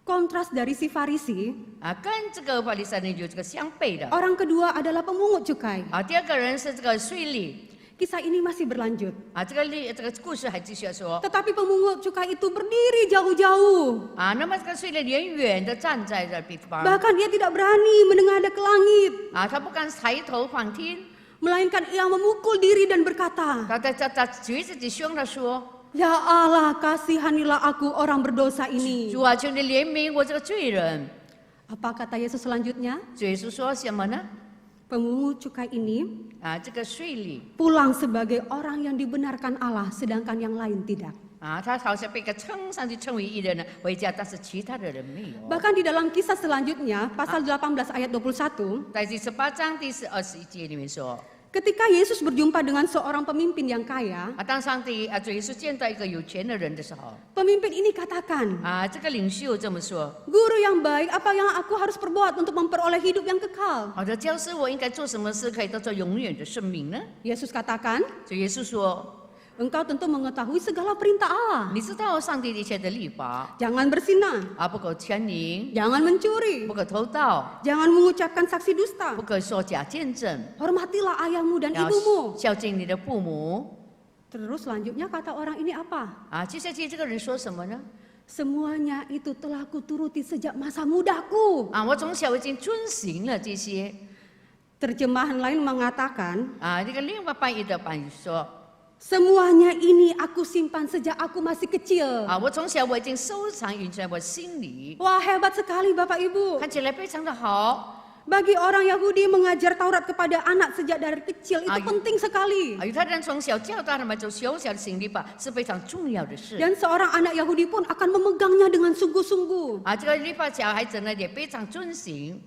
Kontras dari si Farisi, 跟这个法利赛人有这个相悖的。 orang kedua adalah pemungut cukai. 第2个人是这个税吏。 Kisah ini masih berlanjut. 这个故事还继续说。 Tetapi pemungut cukai itu berdiri jauh-jauh. 那么这个税吏远远的站在这地方。 Bahkan dia tidak berani menengadah ke langit. 他不敢抬头望天。 Melainkan ia memukul diri dan berkata, 他举自己胸的说 Ya Allah, kasihanilah aku orang berdosa：“ ini. 主啊，求你怜悯我这个罪人。 Apa kata Yesus selanjutnya? 主耶稣说什么呢？ Pemungut cukai ini 这个税吏 pulang sebagai orang yang dibenarkan Allah, sedangkan yang lain tidak. 他好像被上帝称为义人呢，回家，但是其他的人没有。 Bahkan di dalam kisah selanjutnya, pasal 18 ayat 21, 在第18章第21节里面说， ketika Yesus berjumpa dengan seorang pemimpin yang kaya, 当上帝主耶稣见到一个有钱的人的时候， pemimpin ini katakan, 这个领袖这么说： Guru yang baik, apa yang aku harus perbuat untuk memperoleh hidup yang kekal? 好的教师，我应该做什么事可以得到永远的生命呢？ Yesus katakan, 主耶稣说， engkau tentu mengetahui segala perintah Allah. 你知道上帝一切的律法， Jangan berzinah, 不可奸淫， jangan mencuri, 不可偷盗， jangan mengucapkan saksi dusta. 不可说假见证， Hormatilah ayahmu dan 要 ibumu. 孝敬你的父母。 Terus selanjutnya kata orang ini apa? 接下去这个人说什么呢？ Semuanya itu telah kuturuti sejak masa mudaku. 我从小已经遵行了这些。 Terjemahan lain mengatakan, 这个另外翻译的翻译说， semuanya ini aku simpan sejak aku masih kecil. 我从小我已经收藏印在我心里， Wah, hebat sekali Bapak Ibu. 看起来非常的好。 Bagi orang Yahudi mengajar Taurat kepada anak sejak dari kecil itu penting sekali. 犹太人从小教导他们，就小小的行律法是非常重要的事。 Dan seorang anak Yahudi pun akan memegangnya dengan sungguh-sungguh. 这个律法小孩子呢也非常遵行。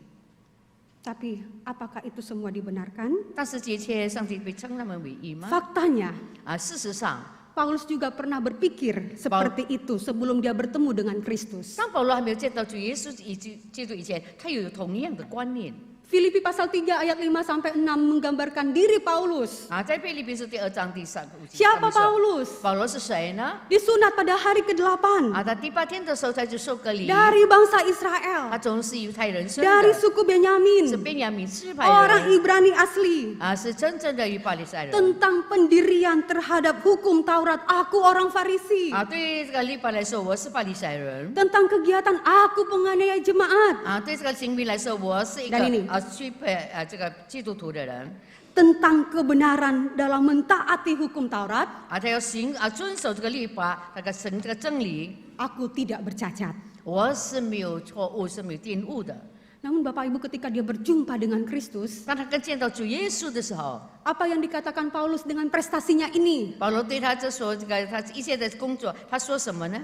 Tapi apakah itu semua dibenarkan? 但是这一切，上帝被称他们为义吗？ Faktanya, 事实上， Paulus juga pernah berpikir seperti itu sebelum dia bertemu dengan Kristus. 当保罗还没有见到主耶稣基督以前，他有同样的观念。 Filipi pasal 3 ayat 5 sampai 6 menggambarkan diri Paulus. 在腓立比书2章第3节， Siapa Paulus? 保罗是谁呢？ Disunat pada hari ke-8他第8天的时候才去受割礼， dari bangsa 他 Israel, 总是犹太人生 dari 的， suku 是 Benyamin, 便雅悯支派 orang 人， Ibrani asli. 是真正的以法利赛人。 Tentang pendirian terhadap hukum Taurat, aku orang Farisi. 对于这个律法来说，我是法利赛人。 Tentang kegiatan aku penganiaya jemaat. 对这个行为来说，我是一个 Dan ini 支配这个基督徒的人。 Tentang kebenaran dalam mentaati hukum Taurat, 他要遵守这个律法，那个神这个真理， aku tidak bercacat. 我是没有错误，是没有玷污的。 Namun Bapak Ibu ketika dia berjumpa dengan Kristus, 当他见到主耶稣的时候， apa yang dikatakan Paulus dengan prestasinya ini? 保罗对他这说这个他一切的工作，他说什么呢？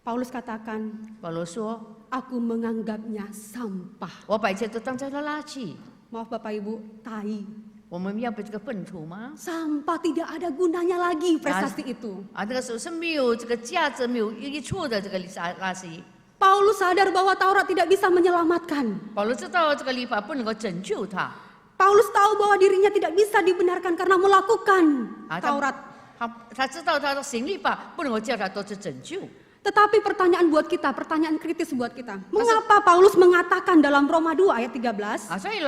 Paulus katakan, 保罗说 aku menganggapnya sampah. 我把一切都当成了垃圾。 Maaf Bapak Ibu, tai. 我们要被这个粪土吗？ Sampah, tidak ada gunanya lagi prestasi itu. 这个时候是没有这个价值、没有益处的这个垃圾。 Paulus sadar bahwa Taurat tidak bisa menyelamatkan. 保罗知道这个律法不能够拯救他， Paulus tahu bahwa dirinya tidak bisa dibenarkan karena melakukan Taurat. 他知道他的行律法不能够叫他得到拯救。 Tetapi pertanyaan buat kita, pertanyaan kritis buat kita. Mengapa Paulus mengatakan dalam Roma 2 ayat 13? 所以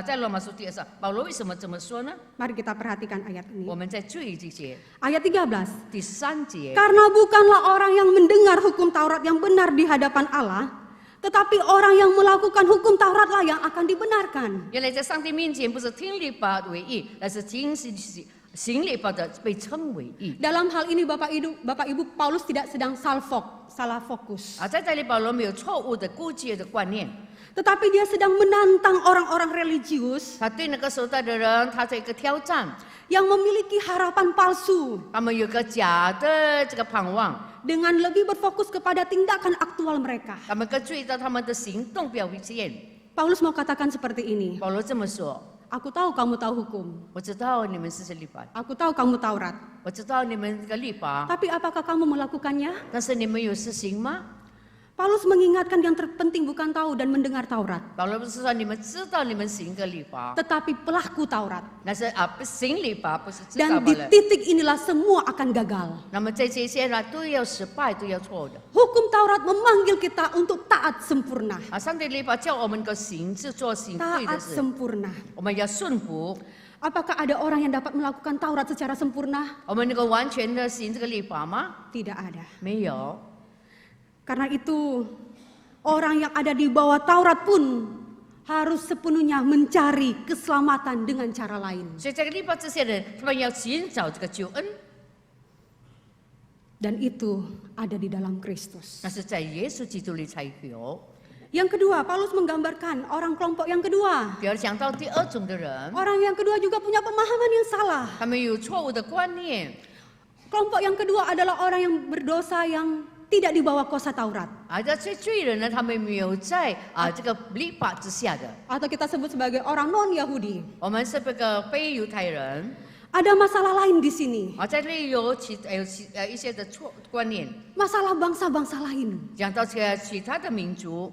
在罗马书第2章，保罗为什么这么说呢？ Mari kita perhatikan ayat 我 ini. 们再注意这些。 Ayat 13. 第3节， Karena bukanlah orang yang mendengar hukum Taurat yang benar di hadapan Allah, tetapi orang yang melakukan hukum Tauratlah yang akan dibenarkan. 原来在上帝面前不是听律法为义，而是听行律法的被称为义。 Dalam hal ini Bapak Ibu, Paulus tidak sedang salah fokus. 在这里保罗没有错误的估计的观念， Tetapi dia sedang menantang orang-orang religius 他对那个时代的人，他这个挑战， yang memiliki harapan palsu 他们有个假的这个盼望， dengan lebih berfokus kepada tindakan aktual mereka. 他们更注意到他们的行动表现。 Paulus mau katakan seperti ini. 保罗这么说： Aku tahu kamu tahu hukum. 我知道你们是律法， Aku tahu kamu Taurat. 我知道你们这个律法， Tapi apakah kamu melakukannya? 但是你们有实行吗？ Paulus mengingatkan yang terpenting bukan tahu dan mendengar Taurat, 保罗不是说你们知道你们行个律法， tetapi pelaku Taurat. 但是不行律法，不是知道 Dan 罢 di 了。 titik inilah semua akan gagal. 那么这些呢都要失败，都要错的。 Hukum Taurat memanggil kita untuk taat sempurna. 上帝律法叫我们个行是做行对的 Taat 事， sempurna. 我们要顺服。 Apakah ada orang yang dapat melakukan Taurat secara sempurna? 我们能够完全的行这个律法吗？ Tidak ada. 没有。 Karena itu, orang yang ada di bawah Taurat pun harus sepenuhnya mencari keselamatan dengan cara lain. 所以这个律法这些人，他们要寻找这个救恩， Dan itu ada di dalam Kristus. 那是在耶稣基督里才有。 Yang kedua, Paulus menggambarkan orang kelompok yang kedua. 比如讲到第二种的人， Orang yang kedua juga punya pemahaman yang salah. 他们有错误的观念。 Kelompok yang kedua adalah orang yang berdosa yang tidak di bawah kuasa Taurat. 这些罪人呢，他们没有在这个律法之下的。 Atau kita sebut sebagai orang non-Yahudi. 我们是这个非犹太人， Ada masalah lain di sini. 这里有一些的错观念， Masalah bangsa-bangsa lain. 讲到这个其他的民族。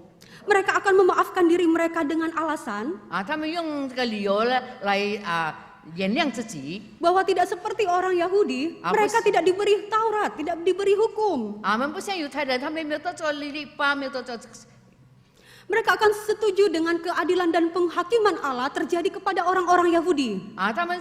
Mereka akan memaafkan diri mereka dengan alasan 他们用这个理由呢来原谅自己。 bahwa tidak seperti orang Yahudi, mereka tidak diberi Taurat, tidak diberi hukum. 我们不像犹太人，他们没有得着律法，没有得着。 Mereka akan setuju dengan keadilan dan penghakiman Allah terjadi kepada orang-orang Yahudi. 他们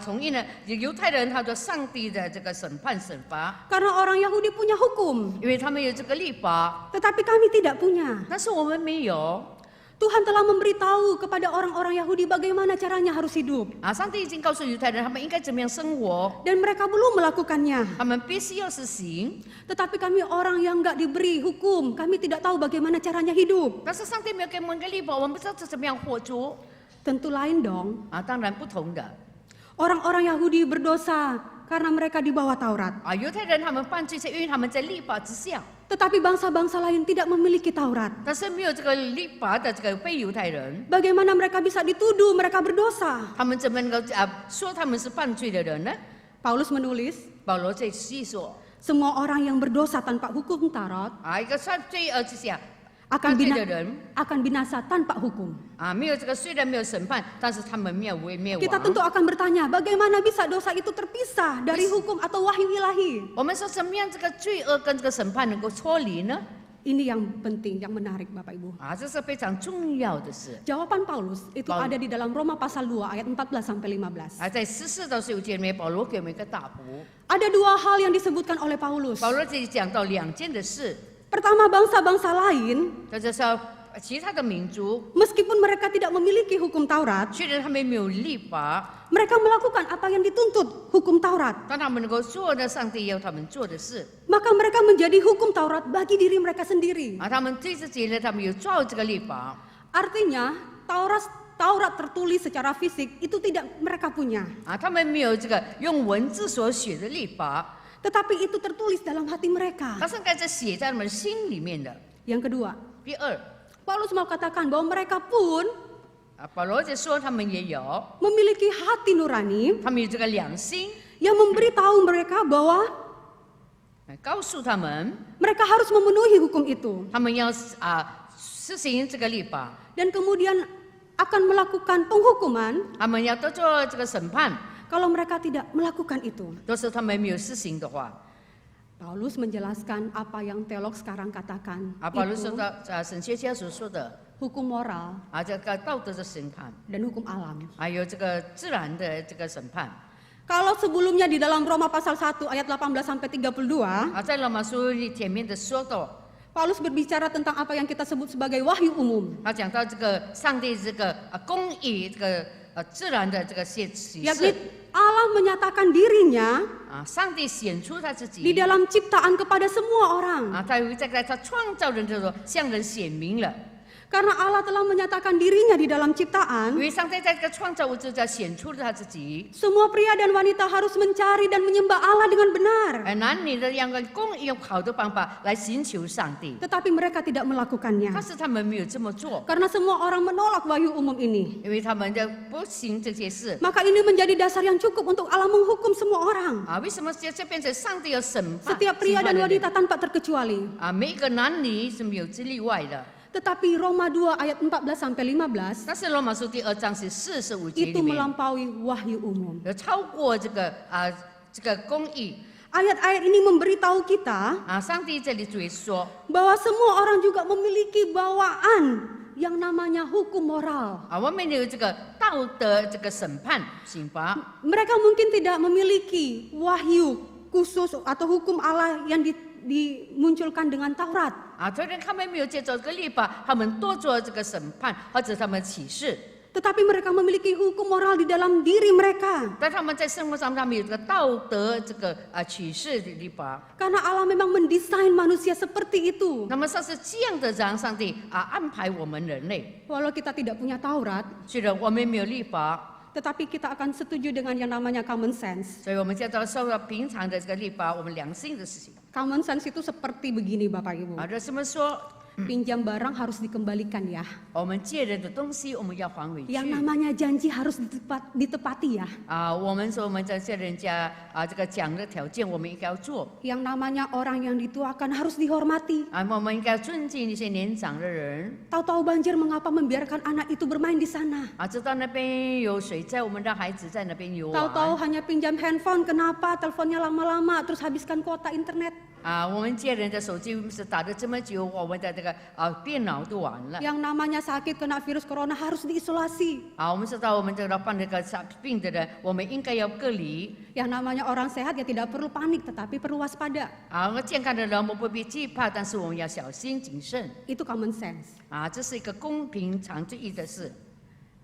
同意呢，犹太人他的上帝的这个审判审罚， Karena orang Yahudi punya hukum, 因为他们有这个律法， tetapi kami tidak punya. 但是我们没有。 Tuhan telah memberitahu kepada orang-orang Yahudi bagaimana caranya harus hidup. 上帝已经告诉犹太人他们应该怎么样生活， Dan mereka belum melakukannya. 他们必须要实行。 Tetapi kami orang yang nggak diberi hukum, kami tidak tahu bagaimana caranya hidup. 但是上帝没有给我们个律法，我们不知道怎么样活出。 Tentu lain dong. 当然不同的。 Orang-orang Yahudi berdosa karena mereka di bawah Taurat. 犹太人他们犯罪是因为他们在律法之下， Tetapi bangsa-bangsa lain tidak memiliki Taurat. 但是没有这个律法的这个非犹太人， Bagaimana mereka bisa dituduh mereka berdosa? 他们怎么能够说他们是犯罪的人呢？ Paulus menulis, 保罗在细说 semua orang yang berdosa tanpa hukum Taurat 一个犯罪之下 akan 犯罪的人 akan binasa tanpa hukum. 没有这个虽然没有审判，但是他们灭亡。 Kita tentu akan bertanya, bagaimana bisa dosa itu terpisah dari hukum atau wahyu ilahi? 我们说怎么样这个罪恶跟这个审判能够脱离呢？ Ini yang penting, yang menarik Bapak Ibu. 这是非常重要的事。 Jawaban Paulus itu Paul- ada di dalam Roma pasal 2 ayat 14 sampai 15. 在14到15节里面，保罗给我们一个答复。 Ada dua hal yang disebutkan oleh Paulus. 保罗这里讲到两件的事， Pertama, bangsa-bangsa lain, 就是其他的民族， meskipun mereka tidak memiliki hukum Taurat, 虽然他们没有律法， mereka melakukan apa yang dituntut hukum Taurat. 但他们能够做的上帝要他们做的事。 Maka mereka menjadi hukum Taurat bagi diri mereka sendiri. 他们对自己呢，他们有照这个律法。 Artinya, Taurat tertulis secara fisik itu tidak mereka punya. 他们没有这个用文字所写的律法， Tetapi itu tertulis dalam hati mereka. 它是该写在他们心里面的。 Yang kedua, 第二， Paulus mau katakan bahwa mereka pun 保罗就说他们也有， memiliki hati nurani 他们有这个良心， yang memberitahu mereka bahwa 告诉他们， mereka harus memenuhi hukum itu 他们要实行这个律法， dan kemudian akan melakukan penghukuman 他们要都做这个审判。 kalau mereka tidak melakukan itu. 都是他们没有实行的话， Paulus menjelaskan apa yang teolog sekarang katakan. 保罗 Itu 说的神学家所说的 hukum moral 这个道德的审判， dan hukum alam. 还有这个自然的这个审判。 Kalau sebelumnya di dalam Roma pasal 1 ayat 18 sampai 32, 在罗马书前面的说到， Paulus berbicara tentang apa yang kita sebut sebagai wahyu umum, 他讲到这个上帝这个公义这个自然的这个启 yakni 示 Allah menyatakan dirinya 上帝显出他自 di 己 dalam ciptaan kepada semua orang. 他有在他创造人的时候向人显明了， Karena Allah telah menyatakan dirinya di dalam 因 ciptaan, 为上帝在这个创造物之中显出了他自己。 semua pria dan wanita harus mencari dan menyembah Allah dengan benar. 男女的两个公义用好的方法来寻求上帝， Tetapi mereka tidak melakukannya. 但是他们没有这么做， Karena semua orang menolak wahyu umum ini. 因为他们的不行这些事 Maka ini menjadi dasar yang cukup untuk Allah menghukum semua orang. 为什么这变成上帝要审判 Setiap pria dan wanita tanpa terkecuali. 每一个男女是没有之例外的。 Tetapi Roma 2 ayat 14 sampai 15但是罗马书第2章是45节 itu 里面 melampaui wahyu umum. 有超过这个公义 Ayat-ayat ini memberitahu kita 上帝这里主要说 bahwa semua orang juga memiliki bawaan yang namanya hukum moral. 我们有这个道德这个审判刑罚 Mereka mungkin tidak memiliki wahyu khusus atau hukum Allah yang dimunculkan dengan Taurat. 虽然他们没有接受这个律法，他们多做这个审判或者他们启示， Tetapi mereka memiliki hukum moral di dalam diri mereka. 但他们在生活上他们有这个道德这个启示的律法。 Karena Allah memang mendesain manusia seperti itu. 那么上是这样的让上帝安排我们人类， Walau kita tidak punya Taurat, 虽然我们没有律法， tetapi kita akan setuju dengan yang namanya common sense. 所以我们叫做受到平常的这个律法，我们良心的事情。 Common sense itu seperti begini Bapak Ibu. 这什么说？ Pinjam barang harus dikembalikan ya. 我们借人的东西我们要还回去。 Yang namanya janji harus ditepati ya. 我们说我们在借人家这个讲的条件，我们应该要做。 Yang namanya orang yang dituakan harus dihormati. 我们应该尊敬一些年长的人。 Tahu-tahu banjir mengapa membiarkan anak itu bermain di sana? 知道那边有水在，我们让孩子在那边游玩。 Tahu-tahu hanya pinjam handphone, kenapa teleponnya lama-lama terus habiskan kuota internet? 我们借人的手机是打了这么久，我们的这个电脑都完了。 Yang namanya sakit kena virus corona harus diisolasi. 我们知道我们这个患这个病的人，我们应该要隔离。 Yang namanya orang sehat ya tidak perlu panik tetapi perlu waspada. 健康的人我们不必惧怕，但是我们要小心谨慎。 Itu common sense. 这是一个公平常之义的事。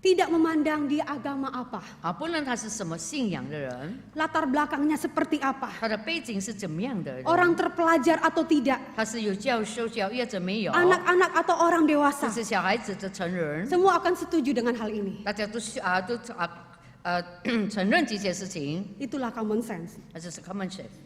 Tidak memandang dia agama apa, 不论他是什么信仰的人， latar belakangnya seperti apa, 他的背景是怎么样的人， orang terpelajar atau tidak, 他是有受教育者没有， anak-anak atau orang 这 dewasa. 是小孩子的成人， Semua akan setuju dengan hal ini. 大家都承认这些事情， itulah common sense. 这是 common sense。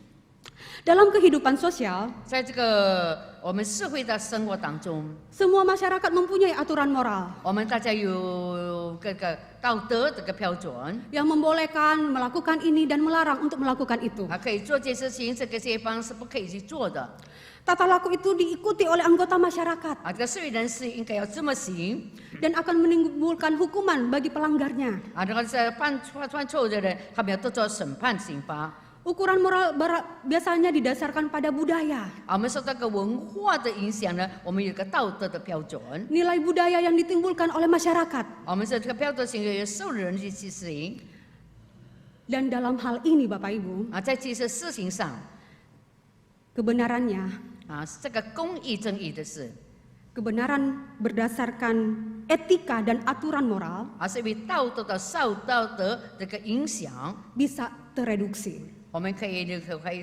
Dalam kehidupan sosial, 在这个我们社会的生活当中， semua masyarakat mempunyai aturan moral 我们大家有这个道德这个标准， yang membolehkan melakukan ini dan melarang untuk melakukan itu. 可以做这些事情，这个些方是不可以去做的。 Tata laku itu diikuti oleh anggota masyarakat 这个社会人士应该要这么行。 dan akan menimbulkan hukuman bagi pelanggarnya. 这个是犯错误的人，他们要得到审判刑罚。 Ukuran moral biasanya didasarkan pada budaya. 我们受到个文化的影响呢，我们有个道德的标准。 Nilai budaya yang ditimbulkan oleh masyarakat. 我们这个标准性有受人去执行。 Dan dalam hal ini Bapak Ibu, 在这些事情上， kebenarannya, 这个公义正义的事， kebenaran berdasarkan etika dan aturan moral 是因为道德的受道德这个影响， bisa tereduksi. 我们可以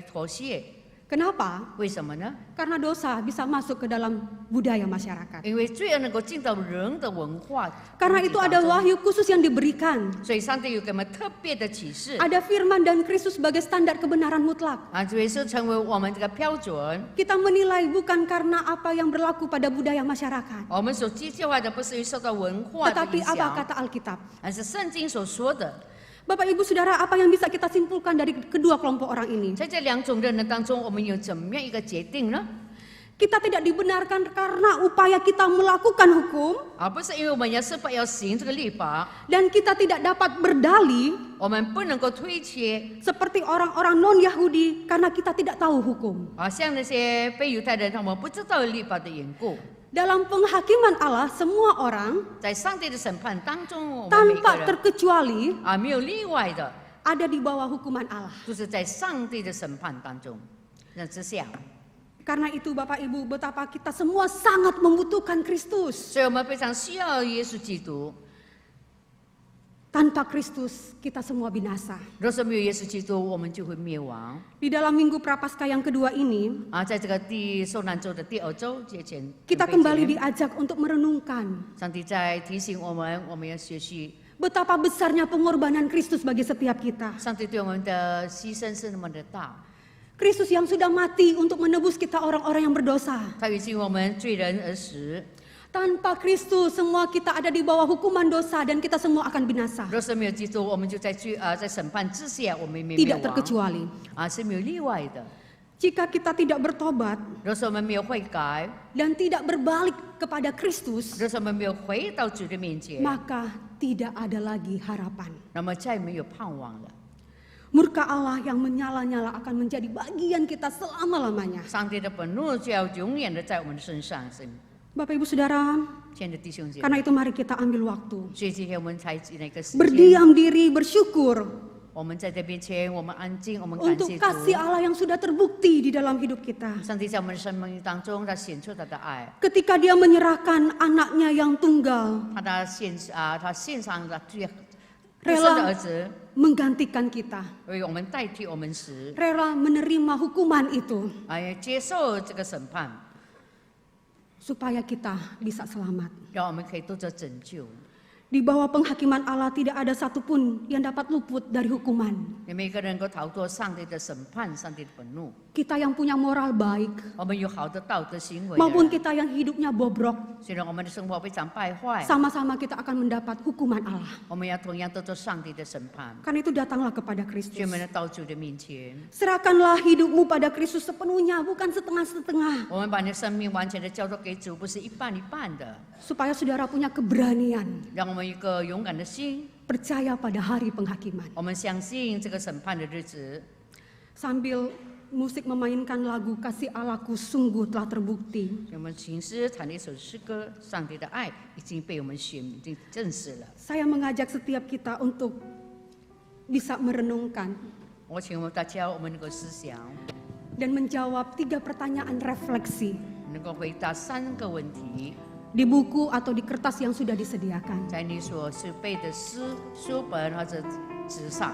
妥协。 Kenapa? 为什么呢？ Karena dosa bisa masuk ke dalam budaya masyarakat. 因为罪恶能够进到人的文化。 Karena itu ada wahyu khusus yang diberikan. 所以上帝有给我们特别的启示。 Ada firman dan Kristus sebagai standar kebenaran mutlak. 所以是成为我们这个标准。 Kita menilai bukan karena apa yang berlaku pada budaya masyarakat, 我们所机械化的不是受到文化的 tetapi 影 apa 响， kata Alkitab. 而是圣经所说的。 Bapak Ibu Saudara, apa yang bisa kita simpulkan dari kedua kelompok orang ini? 在这两种人的当中，我们有怎么样一个决定呢？ Kita tidak dibenarkan karena upaya kita melakukan hukum 不是因为我们要设法要行这个律法， dan kita tidak dapat berdalih 我们不能够推卸。 seperti orang-orang non-Yahudi karena kita tidak tahu hukum. 像那些非犹太人，他们不知道律法的缘故。 Dalam penghakiman Allah, semua orang 在上帝的审判当中，我们每个 tanpa 人 terkecuali 没有例外的， ada di bawah hukuman Allah. 就是在上帝的审判当中之下。 Karena itu Bapak Ibu, betapa kita semua sangat membutuhkan Kristus. 所以我们非常需要耶稣基督。 Tanpa Kristus, kita semua binasa. 若是没有耶稣基督，我们就会灭亡。 Di dalam Minggu Prapaskah yang kedua ini, 在这个受难周的第二周节前， kita kembali diajak untuk merenungkan 上帝在提醒我们，我们要学习 betapa besarnya pengorbanan Kristus bagi setiap kita. 上帝对我们的牺牲是那么的大， Kristus yang sudah mati untuk menebus kita orang-orang yang berdosa. 他已经为我们罪人而死。 Tanpa Kristus, semua kita ada di bawah hukuman dosa dan kita semua akan binasa. 若是没有基督，我们就在审判之下，我们灭 Tidak 亡。 terkecuali. 是没有例外的。 Jika kita tidak bertobat 若是我们没有悔改， dan tidak berbalik kepada Kristus, 若是我们没有回到主的面前， maka tidak ada lagi harapan. 那么再没有盼望了。 Murka Allah yang menyala-nyala akan menjadi bagian kita selama-lamanya. 上帝的愤怒就要永远的在我们的身上。 Bapak Ibu Saudara, 亲爱的弟兄姐妹， karena itu mari kita ambil waktu. 所以今天我们才那个时间， Berdiam diri, bersyukur 我们在这边前，我们安静，我们感 untuk 谢 kasih 主。 Allah yang sudah terbukti di dalam hidup kita. 上帝在我们的生命当中，他显出他的爱， Ketika dia menyerahkan anaknya yang tunggal, 他献上了最独 Rela 生的儿子， menggantikan kita. 为我们代替我们死， Rela menerima hukuman itu 接受这个审判， supaya kita bisa selamat. 让我们可以得着拯救。 Di bawah penghakiman Allah tidak ada satupun yang dapat luput dari hukuman. 每个人能够逃脱上帝的审判，上帝的愤怒。 Kita yang punya moral baik 我们有好的道德行为的 maupun 人， kita yang hidupnya bobrok, 虽然我们的生活非常败坏， sama-sama kita akan mendapat hukuman Allah. 我们要同样得着上帝的审判。 Karena itu datanglah kepada 所以 Kristus. 我们要到主的面前， Serahkanlah hidupmu pada Kristus sepenuhnya, bukan setengah-setengah. 我们把你的生命完全的交托给主，不是一半一半的。 Supaya saudara punya keberanian 让我们一个勇敢的心， percaya pada hari penghakiman. 我们相信这个审判的日子。 Sambil musik memainkan lagu Kasih Allahku sungguh telah terbukti. 我们琴师弹了一首诗歌，上帝的爱已经被我们已经证实了。 Saya mengajak setiap kita untuk bisa merenungkan 我请我们大家，我们能够思想， dan menjawab 3 pertanyaan refleksi 能够回答3个问题， di buku atau di kertas yang sudah disediakan. 在你所是背的书本或者纸上。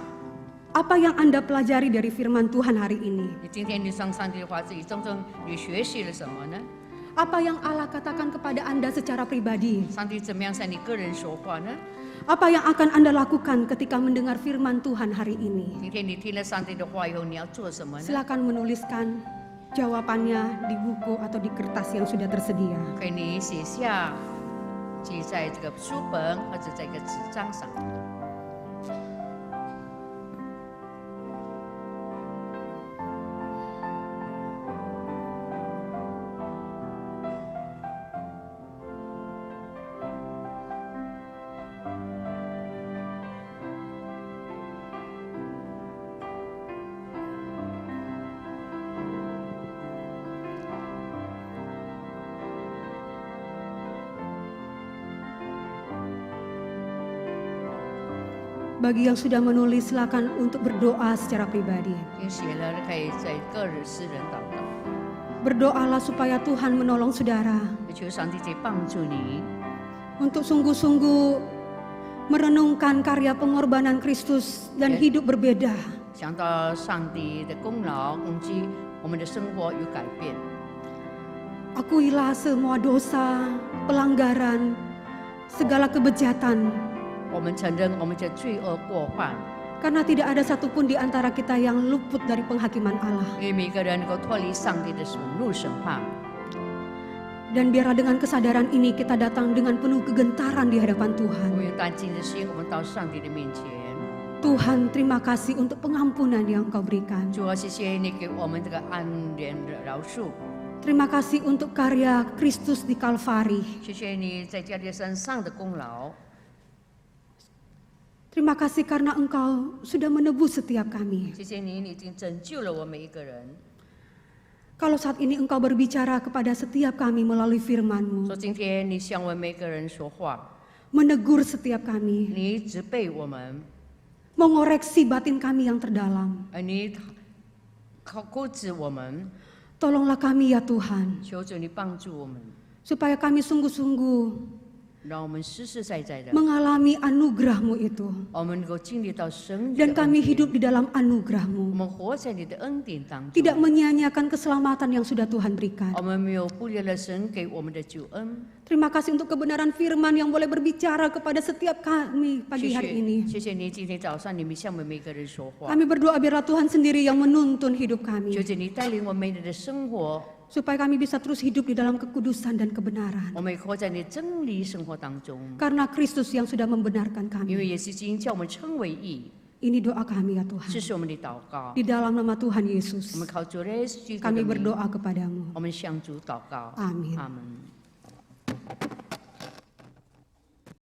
Apa yang Anda pelajari dari firman Tuhan hari ini? 你今天你上上帝的话，自己真正你学习了什么呢？ Apa yang Allah katakan kepada Anda secara pribadi? 上帝怎么样向你个人说话呢？ Apa yang akan Anda lakukan ketika mendengar firman Tuhan hari ini? 今天你听了上帝的话以后，你要做什么呢？ Silakan menuliskan jawabannya di buku atau di kertas yang sudah tersedia. 可以你写下，记在这个书本或者在一个纸张上。 Bagi yang sudah menulis, silakan untuk berdoa secara pribadi. 已经写了，可以在个人、私人祷告， Berdoalah supaya Tuhan menolong saudara 求上帝在帮助你， untuk sungguh-sungguh merenungkan karya pengorbanan Kristus dan hidup berbeda. 想到上帝的功劳，攻击我们的生活有改变。 Akuilah semua dosa, pelanggaran, segala kebejatan, 我们承认我们的罪恶过犯， karena tidak ada satupun di antara kita yang luput dari penghakiman Allah. 因为每个人能够脱离上帝的审怒审判。 Dan biarlah dengan kesadaran ini kita datang dengan penuh kegentaran di hadapan 我 Tuhan. 们用单尽的心，我们到上帝的面前。 Tuhan, terima kasih untuk pengampunan yang Engkau berikan. 主啊，谢谢你给我们这个安怜的饶恕， Terima kasih untuk karya Kristus di Kalvari. 谢谢你在加利山上的功劳。 Terima kasih karena Engkau sudah menebus setiap kami. 谢谢你，你已经拯救了我们每一个人。 Kalau saat ini Engkau berbicara kepada setiap kami melalui firman-Mu, 说今天你向我们每个人说话， menegur setiap kami, 你责备我们， mengoreksi batin kami yang terdalam. 你控制我们， Tolonglah kami ya Tuhan, 求主你帮助我们， supaya kami sungguh-sungguh 让我们实实在在的， mengalami anugerah-Mu itu. 我们能够经历到神的 Dan 恩 kami 典 hidup di dalam 我 anugerah-Mu. 们活在你的恩典当中， Tidak menyia-nyiakan keselamatan yang sudah Tuhan berikan. 我们没有忽略了神给我们的救恩。 Terima kasih untuk kebenaran firman yang boleh berbicara kepada setiap kami 谢 pagi hari 谢， ini. 谢谢你今天早上你们向我们每个人说话， Kami berdoa biarlah Tuhan sendiri yang menuntun hidup 求 kami. 求你带领我们每日的生活， Supaya kami bisa terus hidup di dalam kekudusan dan kebenaran. 我们活在你真理生活当中， Karena Kristus yang sudah membenarkan 因为 kami. 也是已经叫我们称为义， Ini doa kami ya 这 Tuhan. 是我们的祷告。 Di dalam nama Tuhan 我 Yesus, 们靠主耶稣基督的 kami 名， berdoa kepadamu. 我们向主祷告。 Amin. 阿门。